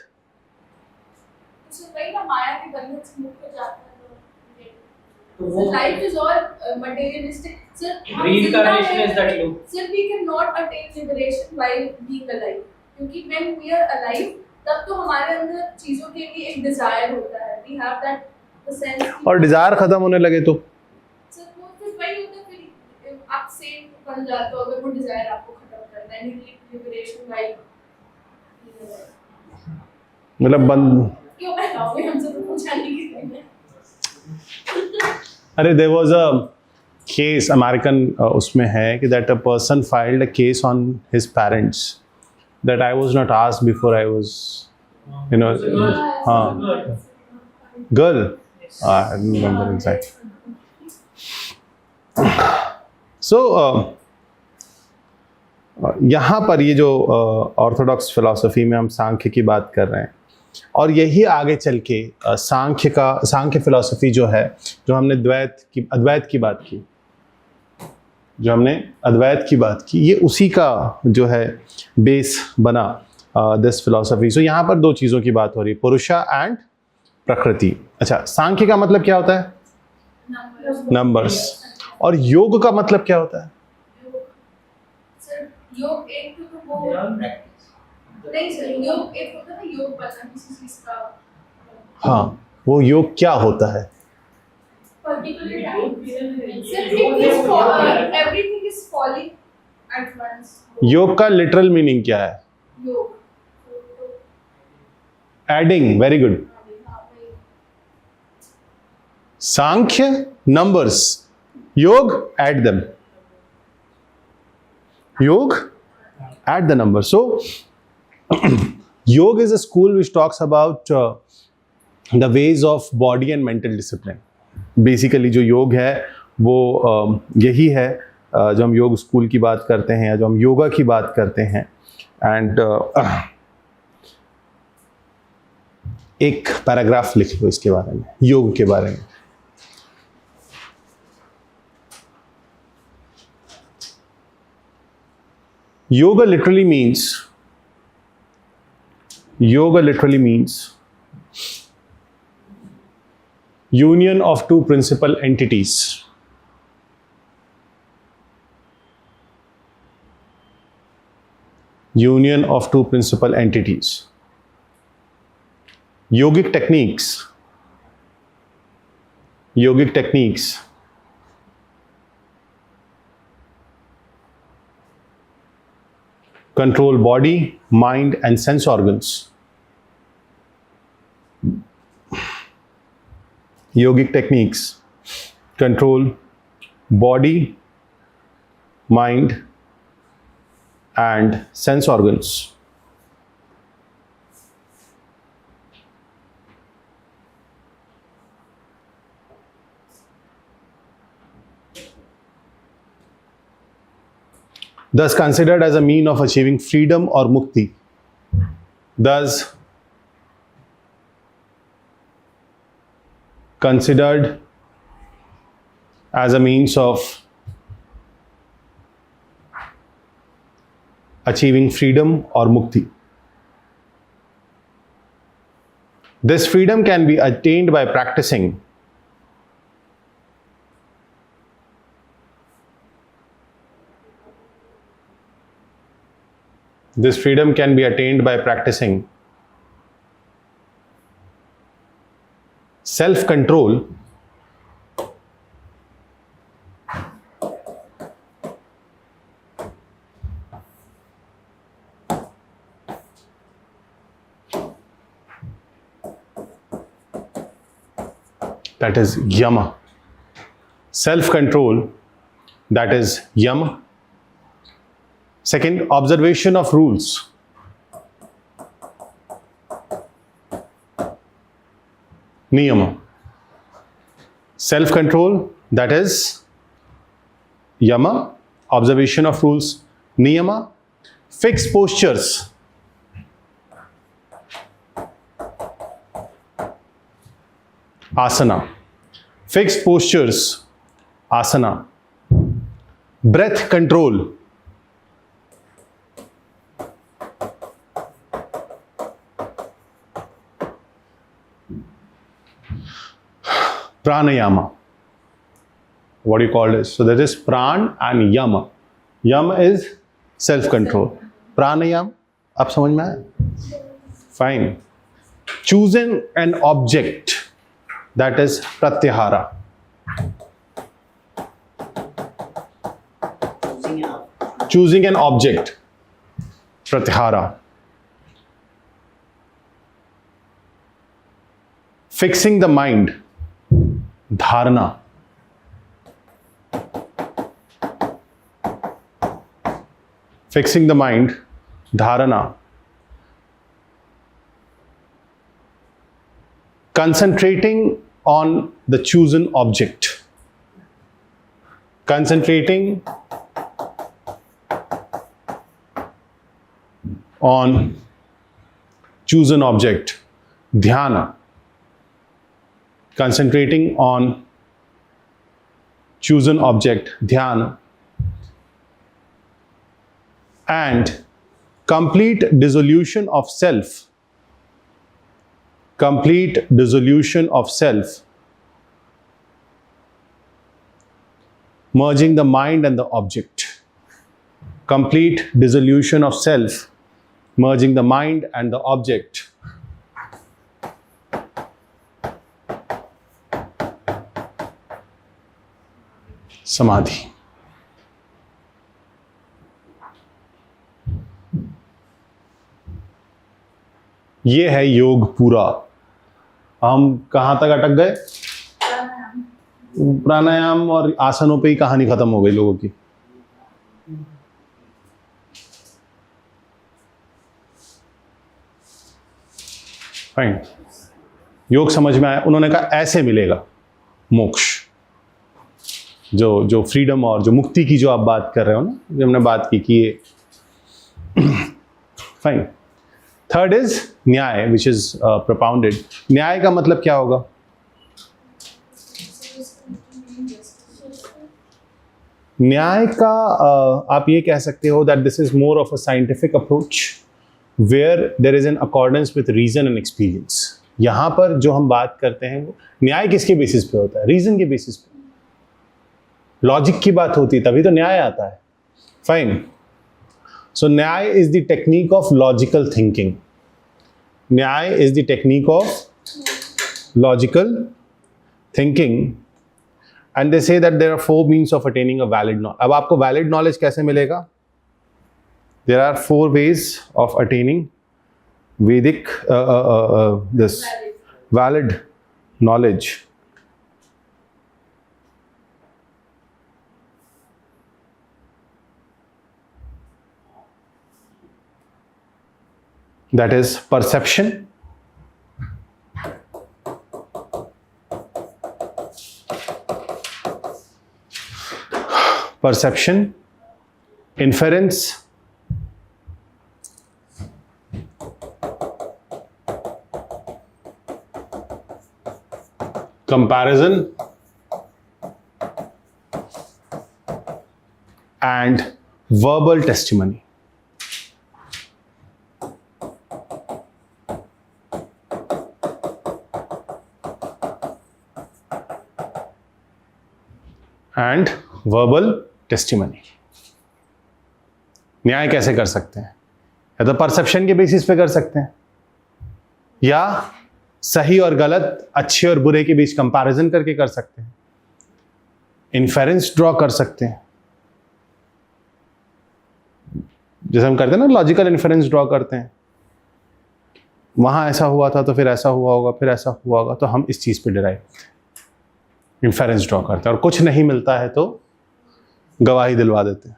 So वही ना माया के बंधन से मुक्त हो जाता है।
तो
So
वो
life is all materialistic. Sir, हम
reincarnation
जिंदा
is that
हैं,
loop.
Sir, we cannot attain liberation while being alive. क्योंकि when we are alive, तब तो हमारे अंदर चीजों के लिए एक desire होता है. We have that the sense.
और डिजायर खत्म होने लगे तो
Sir, वो फिर वही होता है, फिर आप सेम बन जाते हो अगर वो desire आपको खत्म करना है. You need liberation while being alive.
मतलब बंद।
क्यों बताओगे हमसे तो पूछा नहीं किसी ने.
अरे there was a case American उसमें है कि that a person filed a case on his parents that I was not asked before I was you know हाँ girl I don't remember exact. So यहाँ पर ये जो ऑर्थोडॉक्स फिलॉसफी में हम सांख्य की बात कर रहे हैं और यही आगे चल के सांख्य फिलॉसफी जो है, जो हमने अद्वैत की बात की, जो हमने अद्वैत की बात की, ये उसी का जो है बेस बना दिस फिलॉसफी। सो यहाँ पर दो चीज़ों की बात हो रही है, पुरुषा एंड प्रकृति। अच्छा, सांख्य का मतलब क्या होता है? नंबर्स। और योग का मतलब क्या होता है?
सर योग एक तो वो नहीं सर, योग एक होता है ना, योग पता किसी चीज का।
हाँ, वो योग क्या होता है?
Particular time sir, it is everything is falling at once.
योग का लिटरल मीनिंग क्या है?
Yoga
adding. Very good. Sankhya numbers, yoga add them, yoga add the number. So Yoga is a school which talks about the ways of body and mental discipline. Basically जो योग है वो यही है जो हम योग स्कूल की बात करते हैं या जो हम योगा की बात करते हैं। एंड एक पैराग्राफ लिख लो इसके बारे में, योग के बारे में। Yoga literally means union of two principal entities. Union of two principal entities. Yogic techniques control body, mind, and sense organs. Yogic techniques control body, mind, and sense organs. Thus considered as a mean of achieving freedom or mukti. Thus considered as a means of achieving freedom or mukti. This freedom can be attained by practicing This freedom can be attained by practicing self-control that is yama. Self-control, that is yama. Second, observation of rules. Niyama. Self-control, that is yama. Observation of rules. Niyama. Fixed postures. Asana. Fixed postures. Asana. Breath control. Pranayama. What do you call this? So there is pran and yama. Yama is self-control. Pranayam, आप समझ में आया? Fine. Choosing an object, that is pratyahara. Choosing an object, pratyahara. Fixing the mind, dharana. Fixing the mind, dharana. Concentrating on the chosen object. Concentrating on chosen object, dhyana. Concentrating on chosen object, dhyana. And complete dissolution of self. Complete dissolution of self. Merging the mind and the object. Complete dissolution of self. Merging the mind and the object. Samadhi. ये है योग पूरा. हम कहां तक अटक गए? प्राणायाम और आसनों पे ही कहानी खत्म हो गई लोगों की. फाइन. योग समझ में आया. उन्होंने कहा ऐसे मिलेगा मोक्ष. जो फ्रीडम और जो मुक्ति की जो आप बात कर रहे हो ना, जो हमने बात की कि ये फाइन. थर्ड इज न्याय, विच इज propounded. न्याय का मतलब क्या होगा? न्याय का आप ये कह सकते हो that this is more of a scientific approach where there is an accordance with reason and experience. यहाँ पर जो हम बात करते हैं वो न्याय किसके बेसिस पे होता है? रीजन के बेसिस पे. लॉजिक की बात होती है तभी तो न्याय आता है. फाइन. So न्याय is the technique of logical thinking. न्याय is the technique of logical thinking. And they say that there are 4 means of attaining a valid knowledge. अब आपको valid knowledge कैसे मिलेगा? There are 4 ways of attaining Vedic this valid knowledge. That is perception, inference, comparison, and verbal testimony. And verbal testimony. न्याय कैसे कर सकते हैं? या तो परसेप्शन के बेसिस पे कर सकते हैं, या सही और गलत, अच्छे और बुरे के बीच कंपैरिजन करके कर सकते हैं, इन्फेरेंस ड्रॉ कर सकते हैं, जैसे हम करते हैं ना, लॉजिकल इन्फेरेंस ड्रॉ करते हैं, वहां ऐसा हुआ था तो फिर ऐसा हुआ होगा, फिर ऐसा हुआ होगा, तो हम इस चीज पे डिराइव इन्फेरेंस ड्रॉ करते हैं। और कुछ नहीं मिलता है तो गवाही दिलवा देते हैं,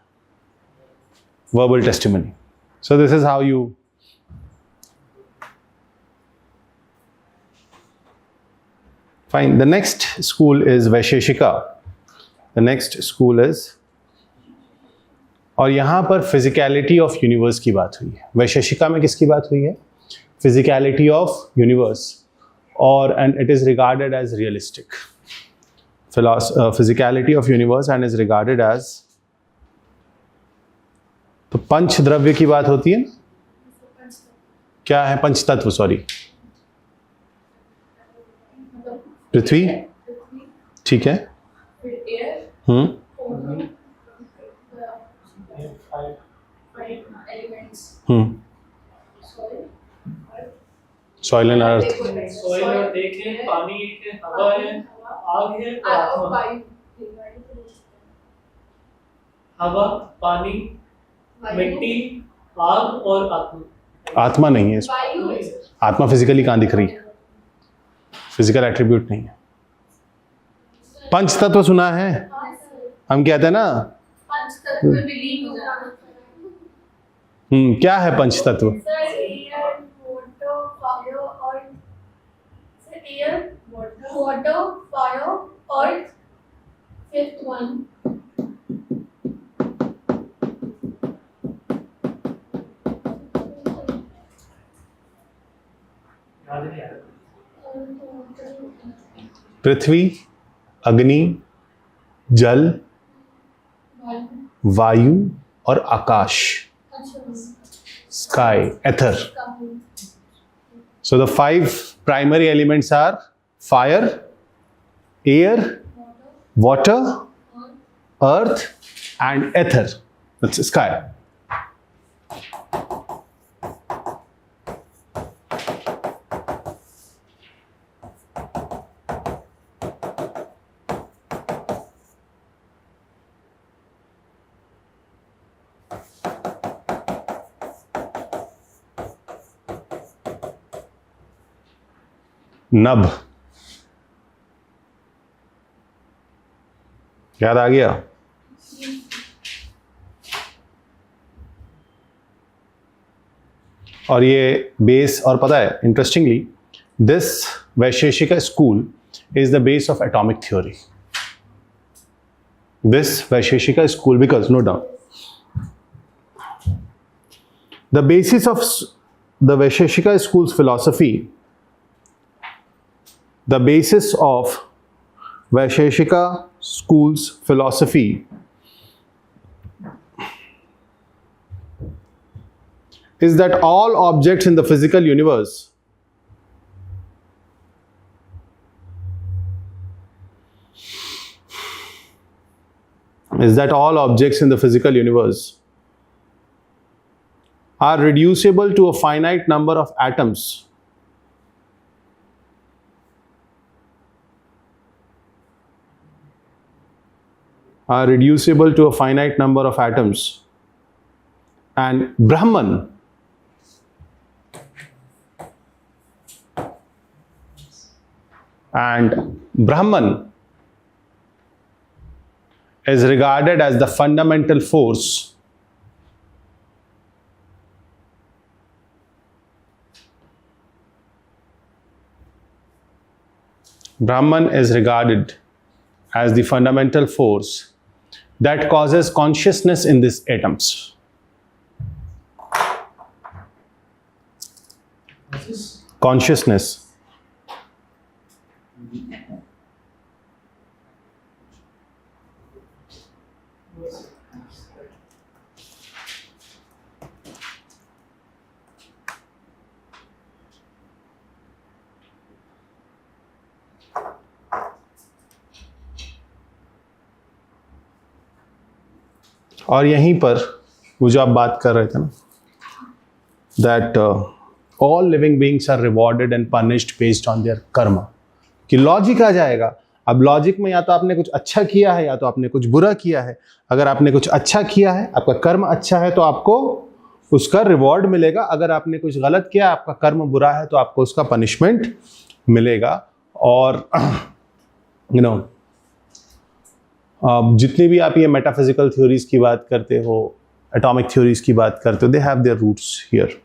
verbal testimony. So this is how you fine. The next school is Vaisheshika. The next school is, और यहां पर फिजिकलिटी ऑफ यूनिवर्स की बात हुई है। वैशेषिका में किसकी बात हुई है? फिजिकलिटी ऑफ यूनिवर्स, और and it is regarded as realistic. Physicality of universe and is regarded as, तो पंच द्रव्य की बात होती है। क्या है पंच तत्व? सॉरी, पृथ्वी, ठीक है। सॉइल एंड अर्थ,
सॉइल और देखें, पानी है, हवा है, आग है और आत्मा। हवा, पानी, मिट्टी, आग और आत्मा।
आत्मा नहीं है इसमें। आत्मा फिजिकली कहाँ दिख रही है? फिजिकल एट्रीब्यूट नहीं है। पंच तत्व सुना है? हम कहते हैं ना, क्या है पंच तत्व?
water, fire, earth, fifth one.
पृथ्वी, अग्नि, जल, वायु और आकाश, sky, ether. So the five primary elements are fire, air, water, earth and ether. That's sky. नभ, याद आ गया? और ये बेस, और पता है interestingly, this Vaisheshika school is the base of atomic theory. This Vaisheshika school, because no doubt the basis of the Vaisheshika school's philosophy, the basis of Vaisheshika school's philosophy is that all objects in the physical universe are reducible to a finite number of atoms and Brahman is regarded as the fundamental force that causes consciousness in these atoms. Consciousness. और यहीं पर वो जो आप बात कर रहे थे ना, that all living beings are rewarded and punished based on their karma. कि लॉजिक आ जाएगा. अब लॉजिक में या तो आपने कुछ अच्छा किया है या तो आपने कुछ बुरा किया है. अगर आपने कुछ अच्छा किया है, आपका कर्म अच्छा है, तो आपको उसका रिवॉर्ड मिलेगा. अगर आपने कुछ गलत किया, आपका कर्म बुरा है, तो आपको उसका पनिशमेंट मिलेगा. और यू नो जितनी भी आप ये मेटाफिजिकल थ्योरीज की बात करते हो, एटॉमिक थ्योरीज की बात करते हो, they have their roots here.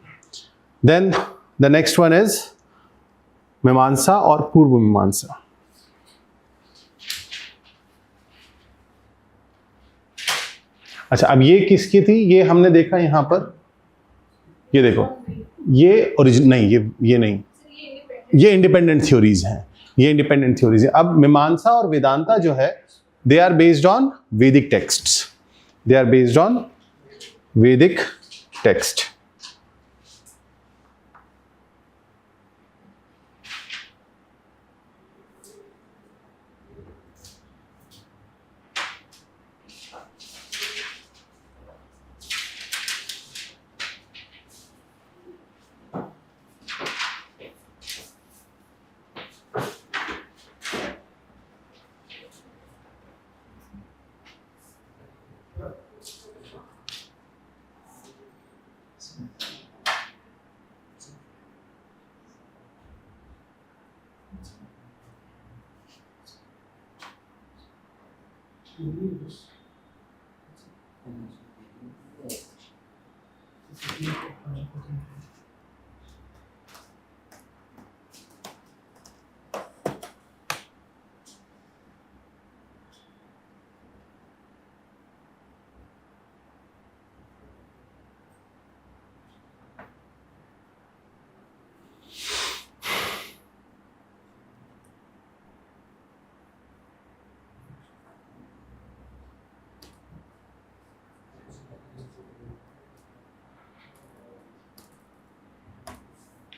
Then the next one is Mimamsa और पूर्व मीमांसा. अच्छा, अब ये किसकी थी? ये हमने देखा यहां पर, ये देखो, ये ओरिजिन नहीं, ये नहीं, ये इंडिपेंडेंट थ्योरीज हैं. ये इंडिपेंडेंट थ्योरीज हैं. अब मीमांसा और वेदांता जो है, they are based on Vedic texts. They are based on Vedic text.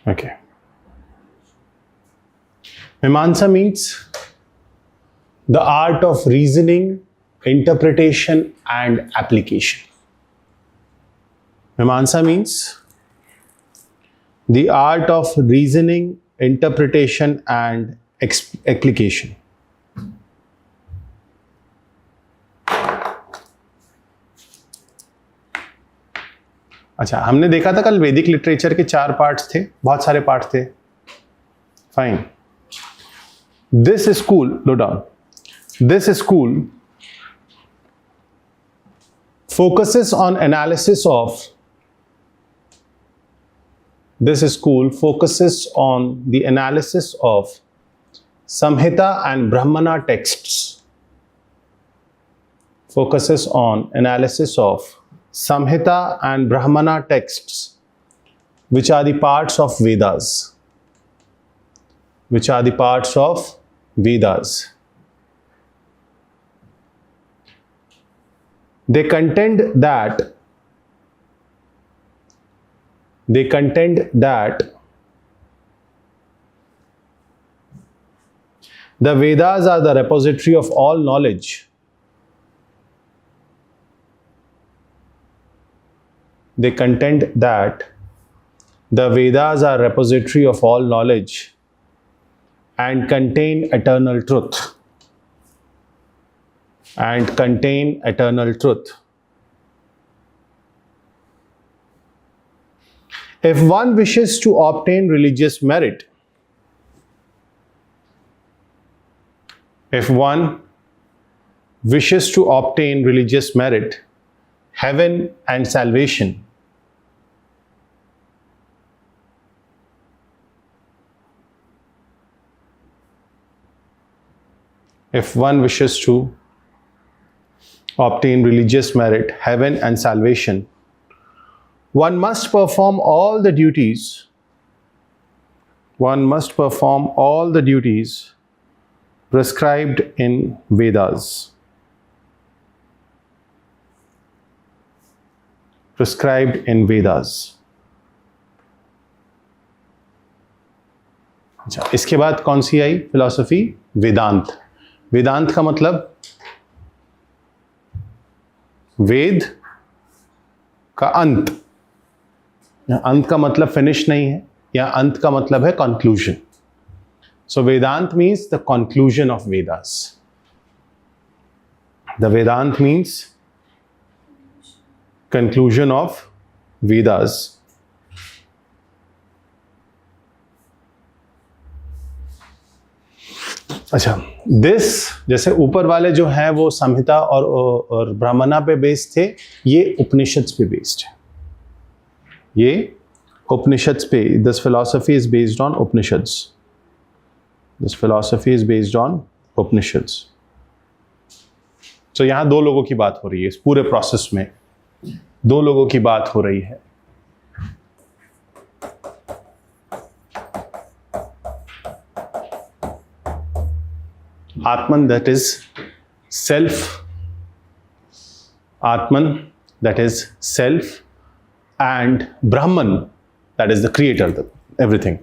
Okay. Mimamsa means the art of reasoning, interpretation, and application. Mimamsa means the art of reasoning, interpretation, and application. अच्छा, हमने देखा था कल वैदिक लिटरेचर के 4 पार्ट्स थे, बहुत सारे पार्ट थे. Fine. This school, no down, this school focuses on analysis of, this school focuses on the analysis of Samhita and Brahmana texts. Focuses on analysis of Samhita and Brahmana texts, which are the parts of Vedas. Which are the parts of Vedas. They contend that the Vedas are the repository of all knowledge. They contend that the Vedas are repository of all knowledge and contain eternal truth. And contain eternal truth. If one wishes to obtain religious merit, if one wishes to obtain religious merit, heaven and salvation, if one wishes to obtain religious merit, heaven and salvation, one must perform all the duties. One must perform all the duties prescribed in Vedas. Prescribed in Vedas. अच्छा, इसके बाद कौन सी आई फिलॉसफी? वेदांत. वेदांत का मतलब वेद का अंत. अंत का मतलब फिनिश नहीं है, या अंत का मतलब है conclusion. So Vedanta means the conclusion of Vedas. The Vedanta means conclusion of Vedas. अच्छा, दिस जैसे ऊपर वाले जो हैं वो संहिता और ब्राह्मणा पे बेस्ड थे, ये उपनिषद्स पे बेस्ड है. ये उपनिषद्स पे, this philosophy is based on Upanishads. This philosophy is based on Upanishads. तो यहां दो लोगों की बात हो रही है. इस पूरे प्रोसेस में दो लोगों की बात हो रही है. Atman, that is self. Atman, that is self, and Brahman, that is the creator, everything.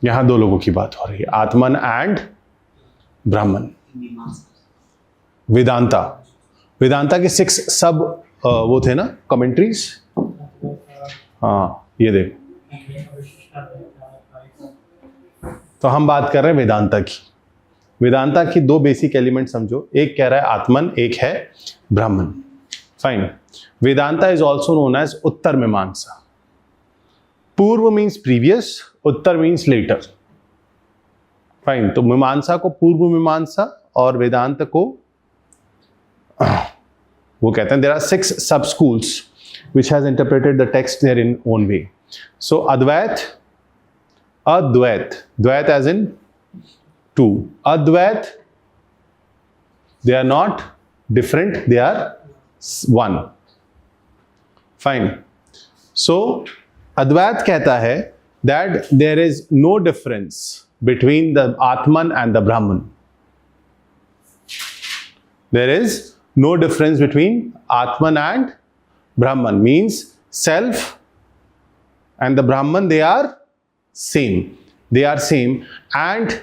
यहां दो लोगों की बात हो रही है, आत्मन एंड ब्राह्मण. वेदांता, वेदांता के 6 सब वो थे ना कमेंट्रीज. हाँ, ये देखो. तो हम बात कर रहे हैं वेदांता की. वेदांता की 2 बेसिक एलिमेंट समझो. एक कह रहा है आत्मन, एक है ब्राह्मण. Fine. Vedanta is also known as Uttara Mimamsa. Purva means previous, Uttara means later. Fine. तो मीमांसा को पूर्व मीमांसा और वेदांत को वो कहते हैं. देयर आर 6 सब schools which has interpreted the text their in own way. So Advait, Advait, Dvait as in 2. Advait, they are not different, they are one. Fine. So Advait कहता है that there is no difference between the Atman and the Brahman. There is no difference between Atman and Brahman. Means self and the Brahman, they are same. They are same. And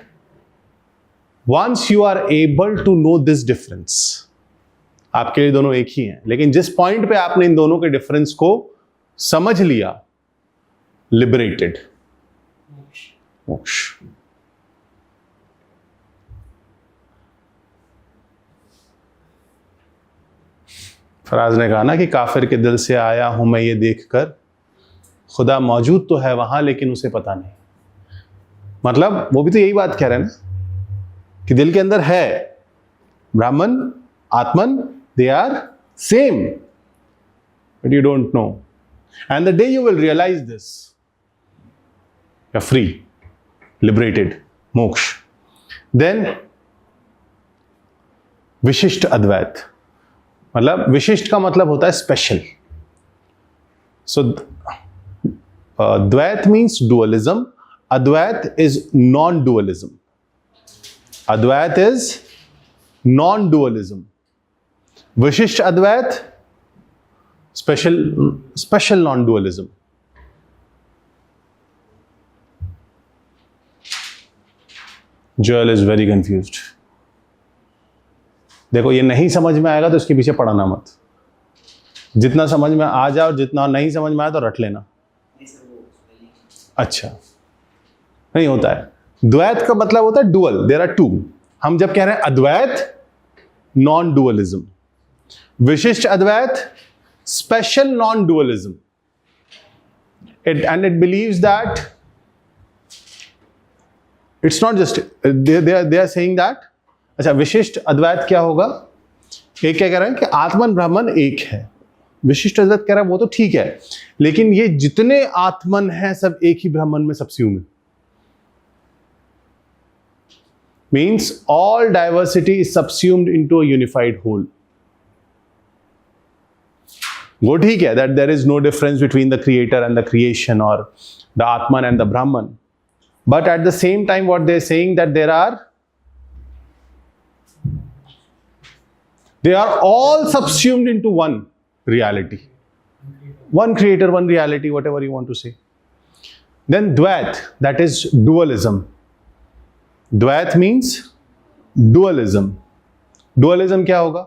once you are able to know this difference, आपके लिए दोनों एक ही हैं, लेकिन जिस पॉइंट पे आपने इन दोनों के डिफरेंस को समझ लिया, लिबरेटेड, मोक्ष. फराज ने कहा ना कि काफिर के दिल से आया हूं मैं ये देखकर, खुदा मौजूद तो है वहां लेकिन उसे पता नहीं. मतलब वो भी तो यही बात कह रहे हैं ना कि दिल के अंदर है Brahman, Atman, they are same, but you don't know. And the day you will realise this, you are free, liberated, moksha. Then Vishishta Advaita. मतलब विशिष्ट का मतलब होता है special. So Dvaita means dualism, Advaita is non dualism. Advaita is non dualism. Vishishta Advaita special non dualism. Joel is very confused. देखो, ये नहीं समझ में आएगा तो इसके पीछे पढ़ना मत. जितना समझ में आ जाए और जितना नहीं समझ में आए तो रट लेना. अच्छा, नहीं होता है. द्वैत का मतलब होता है डुअल, देयर आर 2. हम जब कह रहे हैं अद्वैत, non dualism. Vishishta Advaita, special non dualism. And it believes that it's not just they are saying that. अच्छा, विशिष्ट अद्वैत क्या होगा? एक क्या कह रहे हैं कि आत्मन ब्राह्मण एक है. विशिष्ट अद्वैत कह रहा है वो तो ठीक है, लेकिन ये जितने आत्मन हैं सब एक ही ब्राह्मण में सबस्यूम है. Means all diversity is subsumed into a unified whole. वो ठीक है, that there is no difference between the creator and the creation और the atman and the Brahman. But at the same time what they are saying that they are all subsumed into one reality, one creator, one reality, whatever you want to say. Then Dvait, that is dualism. Dvait means dualism. Dualism क्या होगा?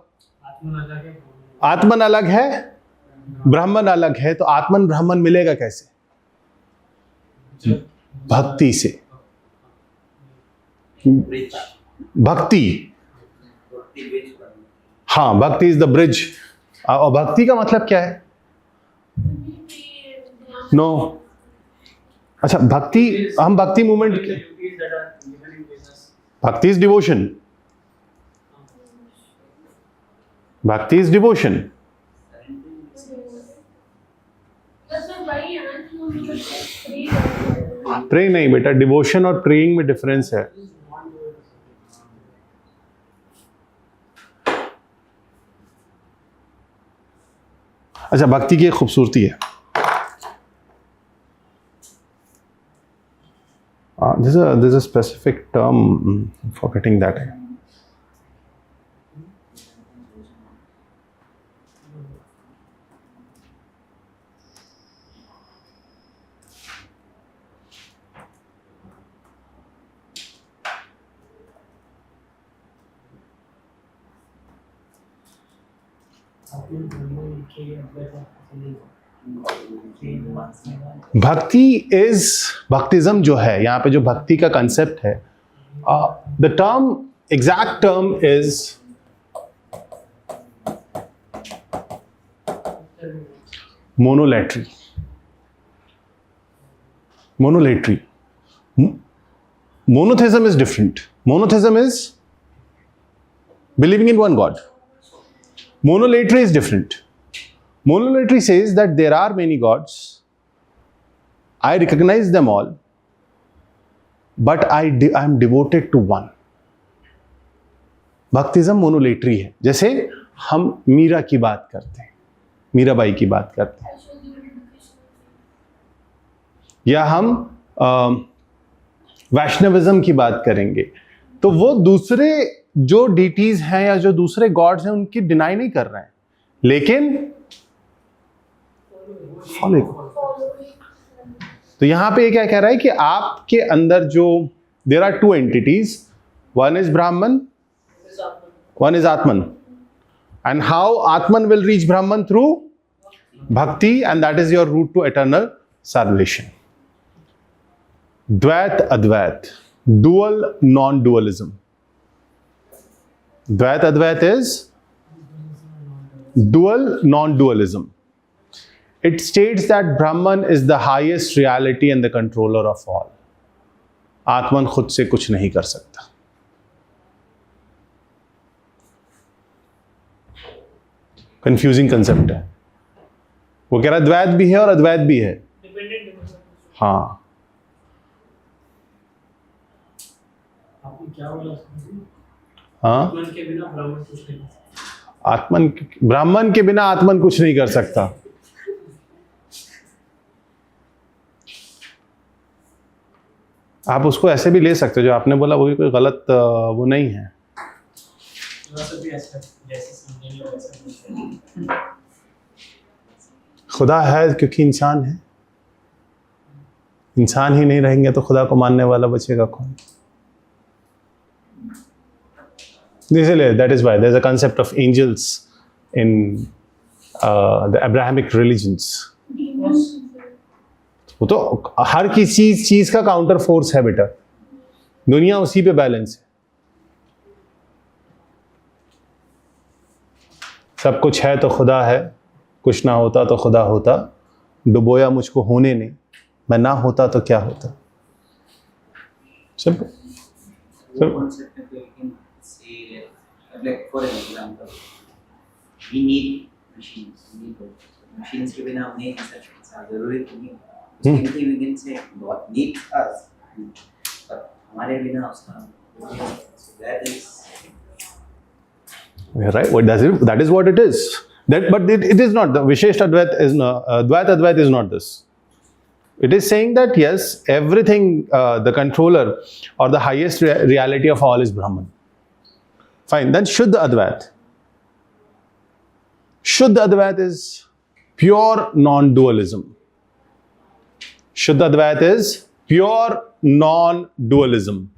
आत्मन अलग है,
आत्मन अलग है, ब्राह्मण अलग है, तो आत्मन ब्राह्मण मिलेगा कैसे?
जब
भक्ति से।
Bridge.
भक्ति,
Bhakti bridge.
हाँ, भक्ति इज द ब्रिज। और भक्ति का मतलब क्या है? नो अच्छा, भक्ति, हम भक्ति movement,
duties that are given in business.
भक्ति इज डिवोशन, भक्ति इज डिवोशन।
मतलब वही है ना कि हम मतलब free रहते हैं।
प्रे नहीं बेटा, डिवोशन और प्रेइंग में डिफरेंस है। अच्छा, भक्ति की एक खूबसूरती है, this a specific term, forgetting that है। भक्ति इज, भक्तिज्म जो है, यहाँ पे जो भक्ति का कंसेप्ट है, the term, exact term is monolatry. Monolatry, monotheism is different. Monotheism is believing in one God. Monolatry is different. Monolatry says that there are many gods, I recognize them all, but I am devoted to one. भक्तिज्म मोनोलेटरी है। जैसे हम मीरा की बात करते हैं, मीराबाई की बात करते हैं, या हम वैष्णविज्म की बात करेंगे, तो वो दूसरे जो डीटीज हैं या जो दूसरे गॉड्स हैं उनकी डिनाई नहीं कर रहे हैं, लेकिन फॉलो। तो यहां पे क्या कह रहा है कि आपके अंदर जो, there are two entities, one is Brahman, one is Atman, and how Atman will reach Brahman? Through bhakti, and that is your route to eternal salvation. Dvaita Advaita, dual non-dualism. Dvait Advait is dual non-dualism. It states that Brahman is the highest reality and the controller of all. आत्मन खुद से कुछ नहीं कर सकता। कंफ्यूजिंग कंसेप्ट है। वो कह रहा है द्वैत भी है और अद्वैत भी है। हाँ,
आपने क्या बोला?
हाँ,
आत्मन के बिना ब्राह्मण कुछ नहीं।
आत्मन, ब्राह्मण के बिना आत्मन कुछ नहीं कर सकता। आप उसको ऐसे भी ले सकते हो, जो आपने बोला वो भी कोई गलत वो नहीं है। खुदा है क्योंकि इंसान है, इंसान ही नहीं रहेंगे तो खुदा को मानने वाला बचेगा कौन? इसलिए that is why there is a concept of angels in the Abrahamic religions. वो तो हर किसी चीज का काउंटर फोर्स है बेटा, दुनिया उसी पे बैलेंस है। सब कुछ है तो खुदा है, कुछ ना होता तो खुदा होता, डुबोया मुझको होने ने, मैं ना होता तो क्या होता। Simple.
Like for example, we need machines. We need machines के बिना हम नहीं रह सकते। जरूरी नहीं। Same thing we can say God needs us, but हमारे बिना उसका that is.
You're right. What does it? That is what it is. That, but it is not. The Vishesh Advait is not. Dvait Advait is not this. It is saying that yes, everything, the controller or the highest reality of all is Brahman. Fine. Then Shuddha Advait. Shuddha Advait is pure non-dualism. Shuddha Advait is pure non-dualism.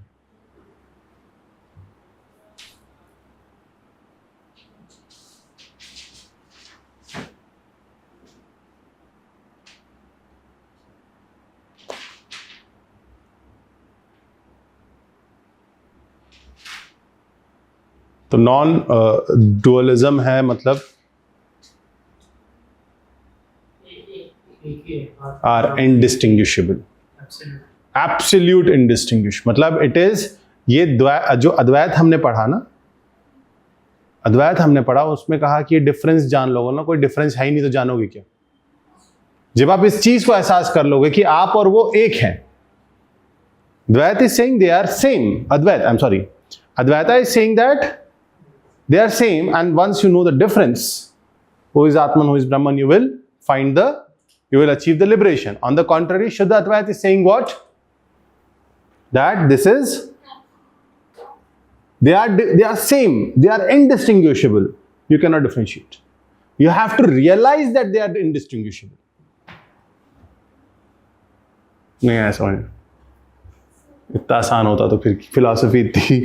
तो नॉन डुअलिज्म है मतलब आर इनडिस्टिंग्विशेबल, एब्सोल्यूट इनडिस्टिंग्विश, मतलब इट इज ये जो अद्वैत हमने पढ़ा ना, अद्वैत हमने पढ़ा उसमें कहा कि ये डिफरेंस जान लोगे ना, कोई डिफरेंस है ही नहीं तो जानोगे क्या। जब आप इस चीज को एहसास कर लोगे कि आप और वो एक हैं, Dvaita is saying they are same, Advaita I am sorry, Advaita is saying that they are same, and once you know the difference, who is atman who is Brahman, you will achieve the liberation. On the contrary, Shuddha Advaita is saying what? That this is, they are same, they are indistinguishable. You cannot differentiate. You have to realize that they are indistinguishable. नहीं ऐसा समझ, इतना आसान होता तो फिर फिलॉसफी इतनी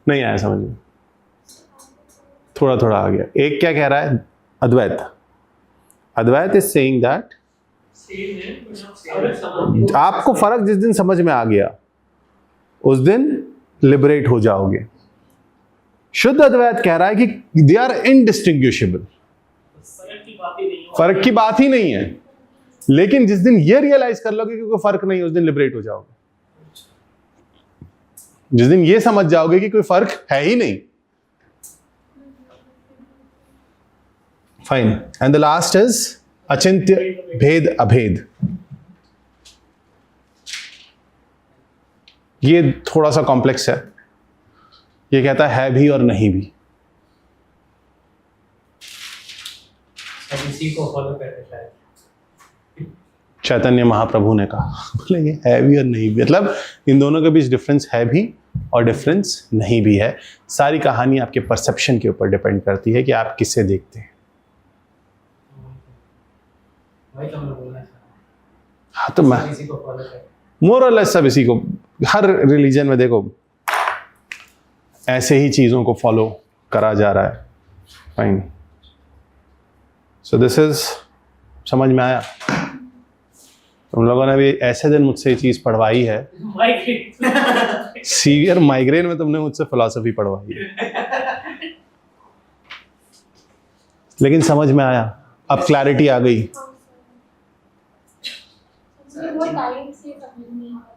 नहीं आया समझ में, थोड़ा थोड़ा आ गया। एक क्या कह रहा है अद्वैत, अद्वैत इज सेइंग दैट आपको फर्क जिस दिन समझ में आ गया उस दिन लिबरेट हो जाओगे। शुद्ध अद्वैत कह रहा है कि दे आर इनडिस्टिंग्विशेबल, फर्क की बात ही नहीं है, लेकिन जिस दिन ये रियलाइज कर लोगे कि कोई फर्क नहीं, उस दिन लिबरेट हो जाओगे। जिस दिन ये समझ जाओगे कि कोई फर्क है ही नहीं। Fine, and the last is Achintya Bheda अभेद। ये थोड़ा सा कॉम्प्लेक्स है, ये कहता है भी और नहीं भी।
इसी को फॉलो करते हैं
चैतन्य महाप्रभु ने कहा, बोले ये है भी और नहीं भी, मतलब इन दोनों के बीच डिफरेंस है भी और डिफरेंस नहीं भी है। सारी कहानी आपके परसेप्शन के ऊपर डिपेंड करती है कि आप किससे देखते हैं।
वही तो मैं बोलना चाह
हाँ तो मैं
इसी को फॉलो कर,
मोर और लेस सब इसी को, हर रिलीजन में देखो ऐसे ही चीज़ों को फॉलो करा जा रहा है। फाइन, सो दिस इज, समझ में आया? तुम लोगों ने भी ऐसे दिन मुझसे ये चीज़ पढ़वाई है, सीवियर माइग्रेन में तुमने मुझसे फिलॉसफी पढ़वाई है, लेकिन समझ में आया, अब क्लैरिटी आ गई।
वो टाइम से समझ नहीं आता।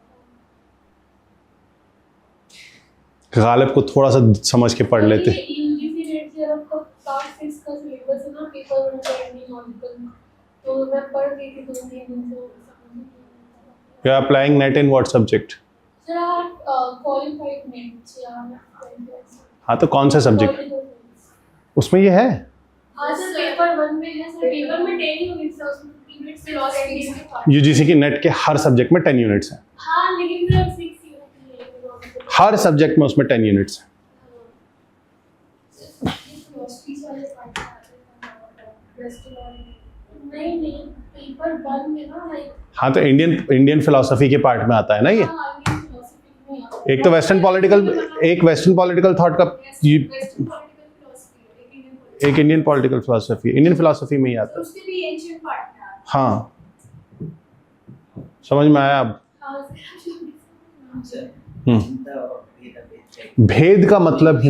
गालिब को थोड़ा सा समझ के पढ़ लेते।
यूजीसी नेट से आपका क्लास 6 का सिलेबस है ना, पेपर 1 का एंडिंग, तो मैं पढ़ रही थी 2-3 दिन से, समझ नहीं आता।
You are applying net in what subject?
Sir आप क्वालिफाइड नेट से
हाँ तो कौन सा सब्जेक्ट उसमें ये है?
हाँ सर, पेपर 1 में है सर, पेपर में 10 यूनिट्स है, उसमें 3 यूनिट्स फिलॉसफी के पार्ट।
यूजीसी की नेट के हर सब्जेक्ट में 10 यूनिट्स हैं।
हाँ लेकिन फिर 6 यूनिट है
हर सब्जेक्ट में उसमें 10 यूनिट्स हैं।
फिलॉसफी वाले पार्ट नहीं नहीं, पेपर 1 में ना लाइक,
हाँ तो इंडियन फिलोसफी के पार्ट में आता है ना ये। एक तो वेस्टर्न पॉलिटिकल थॉट का, एक Indian political philosophy, Indian philosophy में ही आता है।
उसके भी एंशिएंट पार्ट में आता है।
हाँ समझ में आया अब? भेद का मतलब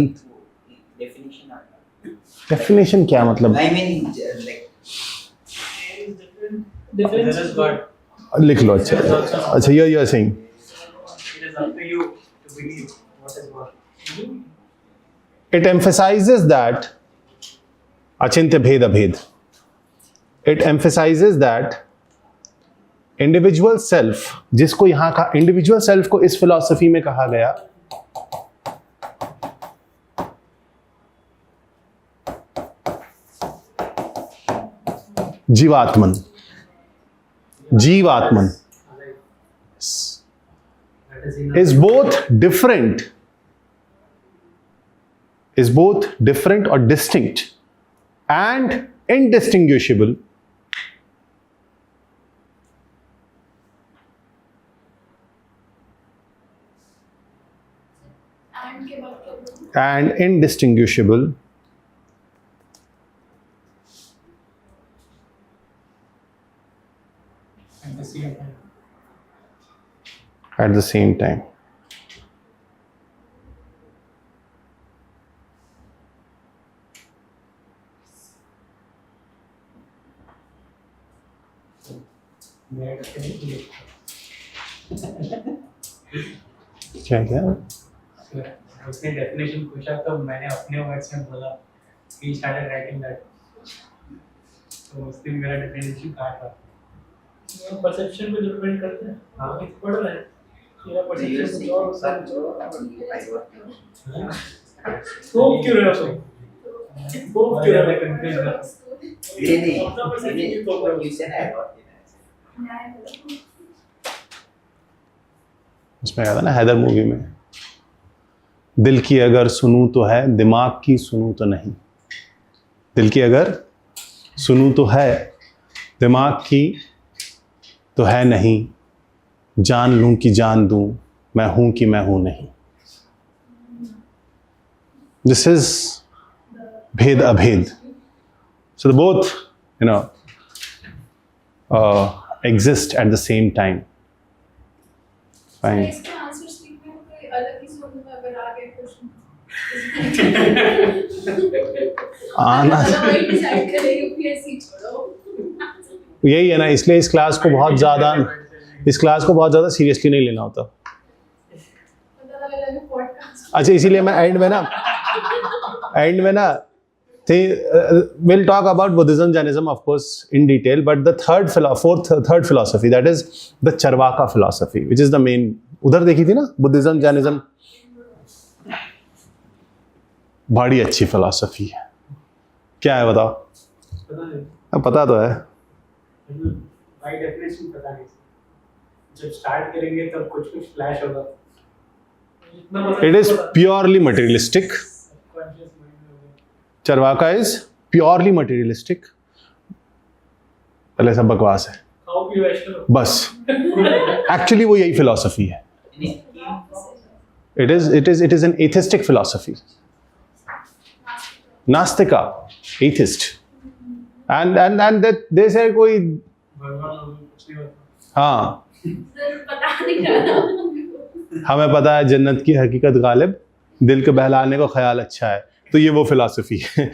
डेफिनेशन क्या मतलब?
I mean, like
Difference is God.
लिख लो। अच्छा you are saying
It is up to you to believe what is God.
it emphasizes that achintya bhed abhed, it emphasizes that individual self, जिसको यहाँ का इंडिविजुअल सेल्फ को इस फिलॉसफी में कहा गया जीवात्मन, जीवात्मन
That is enough.
is both different or distinct and indistinguishable
and के बाद क्या बोलूं?
and indistinguishable
At the same time.
at the same time.
मैं definitely
क्या
उसने डेफिनेशन पूछा तो मैंने अपने वर्ड्स में बोला he started writing that तो उसने मेरा डेफिनेशन काटा
परसेप्शन पे डिपेंड करते हैं।
हाँ
एक पढ़ रहा है मेरा परसेप्शन जो उसका स्कोप क्यों रहा है स्कोप क्यों रहा है कंफ्यूज है अपना perception की problem
उसमें कहा था ना हैदर मूवी में, दिल की अगर सुनूं तो है, दिमाग की सुनूं तो नहीं। दिल की अगर सुनूं तो है, दिमाग की तो है नहीं। जान लूं कि जान दूं, मैं हूं कि मैं हूं नहीं। दिस इज भेद अभेद। So both exist at the same time. Fine.
इसके आंसर्स लिखने में कोई अलग ही समझ में अगर आ गए क्वेश्चन
आना
वही डिसाइड करे यूपीएससी छोड़ो।
यही है ना, इसलिए इस क्लास को बहुत ज़्यादा सीरियसली नहीं लेना होता।
पता लगा कि पॉडकास्ट
अच्छा, इसीलिए मैं एंड में ना we'll talk about Buddhism, Jainism, of course, in detail, but the third philosophy, that is the Charvaka philosophy, which is the main. उधर देखी थी ना, Buddhism, Jainism, बड़ी अच्छी philosophy है। क्या है बताओ?
पता नहीं
अब पता तो है।
भाई डेफिनेशन पता नहीं जब स्टार्ट करेंगे तब कुछ फ्लैश होगा
इतना मतलब
It is purely materialistic.
Conscious mind में होगा
Charvaka is purely materialistic. पहले सब बकवास है
खाओ पियो ऐश करो
बस। एक्चुअली वो यही फिलॉसफी है। It is an atheistic philosophy. नास्तिका, atheist. And that they say कोई
भगवान लोग कुछ नहीं होता
हाँ,
पता नहीं रहा।
हमें पता है जन्नत की हकीकत गालिब, दिल को बहलाने को ख्याल अच्छा है, तो ये वो फिलॉसफी है।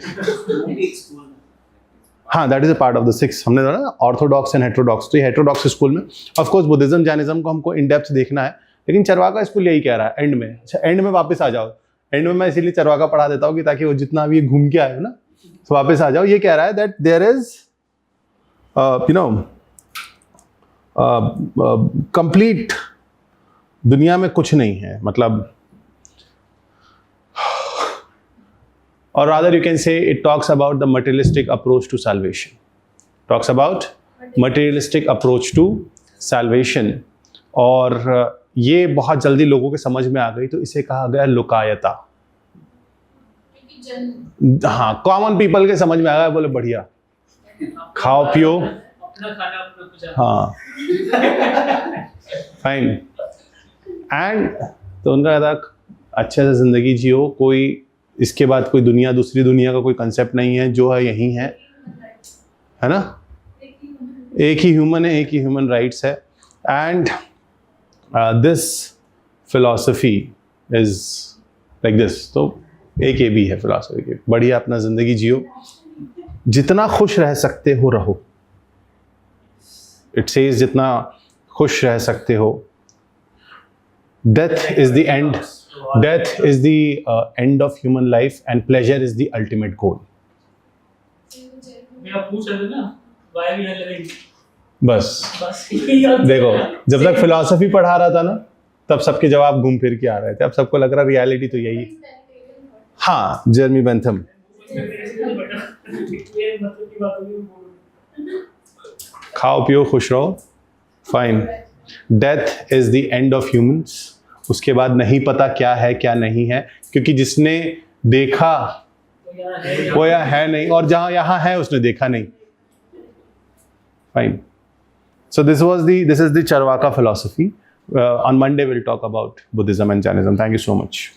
हाँ, that is a part of the 6। हमने ना ऑर्थोडॉक्स एंड हेटेरोडॉक्स, तो ये हेटेरोडॉक्स स्कूल में ऑफ कोर्स बुद्धिज्म जैनिज्म को हमको इन डेप्थ देखना है, लेकिन चरवाका स्कूल यही कह रहा है एंड में। अच्छा, एंड में वापस आ जाओ। एंड में मैं इसीलिए चरवाका पढ़ा देता हूँ कि ताकि वो जितना भी घूम के आए हो ना, तो वापस आ जाओ। ये कह रहा है दैट देयर इज कंप्लीट दुनिया में कुछ नहीं है, मतलब, or rather you can say it talks about the materialistic approach to salvation. Talks about materialistic approach to salvation. और ये बहुत जल्दी लोगों के समझ में आ गई, तो इसे कहा गया लोकायता। हाँ, कॉमन पीपल के समझ में आ गया, बोले बढ़िया, खाओ पियो,
अपना खाना अपना पूजा
हाँ, फाइन। एंड तो उनका कहता अच्छे से जिंदगी जियो, कोई इसके बाद कोई दुनिया, दूसरी दुनिया का कोई कंसेप्ट नहीं है, जो है यही है ना, एक ही ह्यूमन है, एक ही ह्यूमन राइट्स है। And this philosophy is like this. तो एक ये भी है फिलॉसफी की, बढ़िया अपना जिंदगी जियो, जितना खुश रह सकते हो रहो। इट सेज जितना खुश रह सकते हो। Death is the end, death is the end of human life and pleasure is the ultimate goal.
मेरा पूछ रहे थे ना why we are living
बस
यही answer
देखो,
है।
जब तक फिलॉसफी पढ़ा रहा था ना, तब सबके जवाब घूम फिर के आ रहे थे। अब सबको लग रहा रियलिटी तो यही। हाँ, जेरमी बेंथम।
ये मतलब की बात होगी
खाओ पियो खुश रहो, fine. Death is the end of humans. उसके बाद नहीं पता क्या है क्या नहीं है, क्योंकि जिसने देखा वो यहाँ है नहीं, और जहां यहाँ है उसने देखा नहीं। Fine. So this is the Charvaka philosophy. On Monday we'll talk about Buddhism and Jainism. Thank you so much.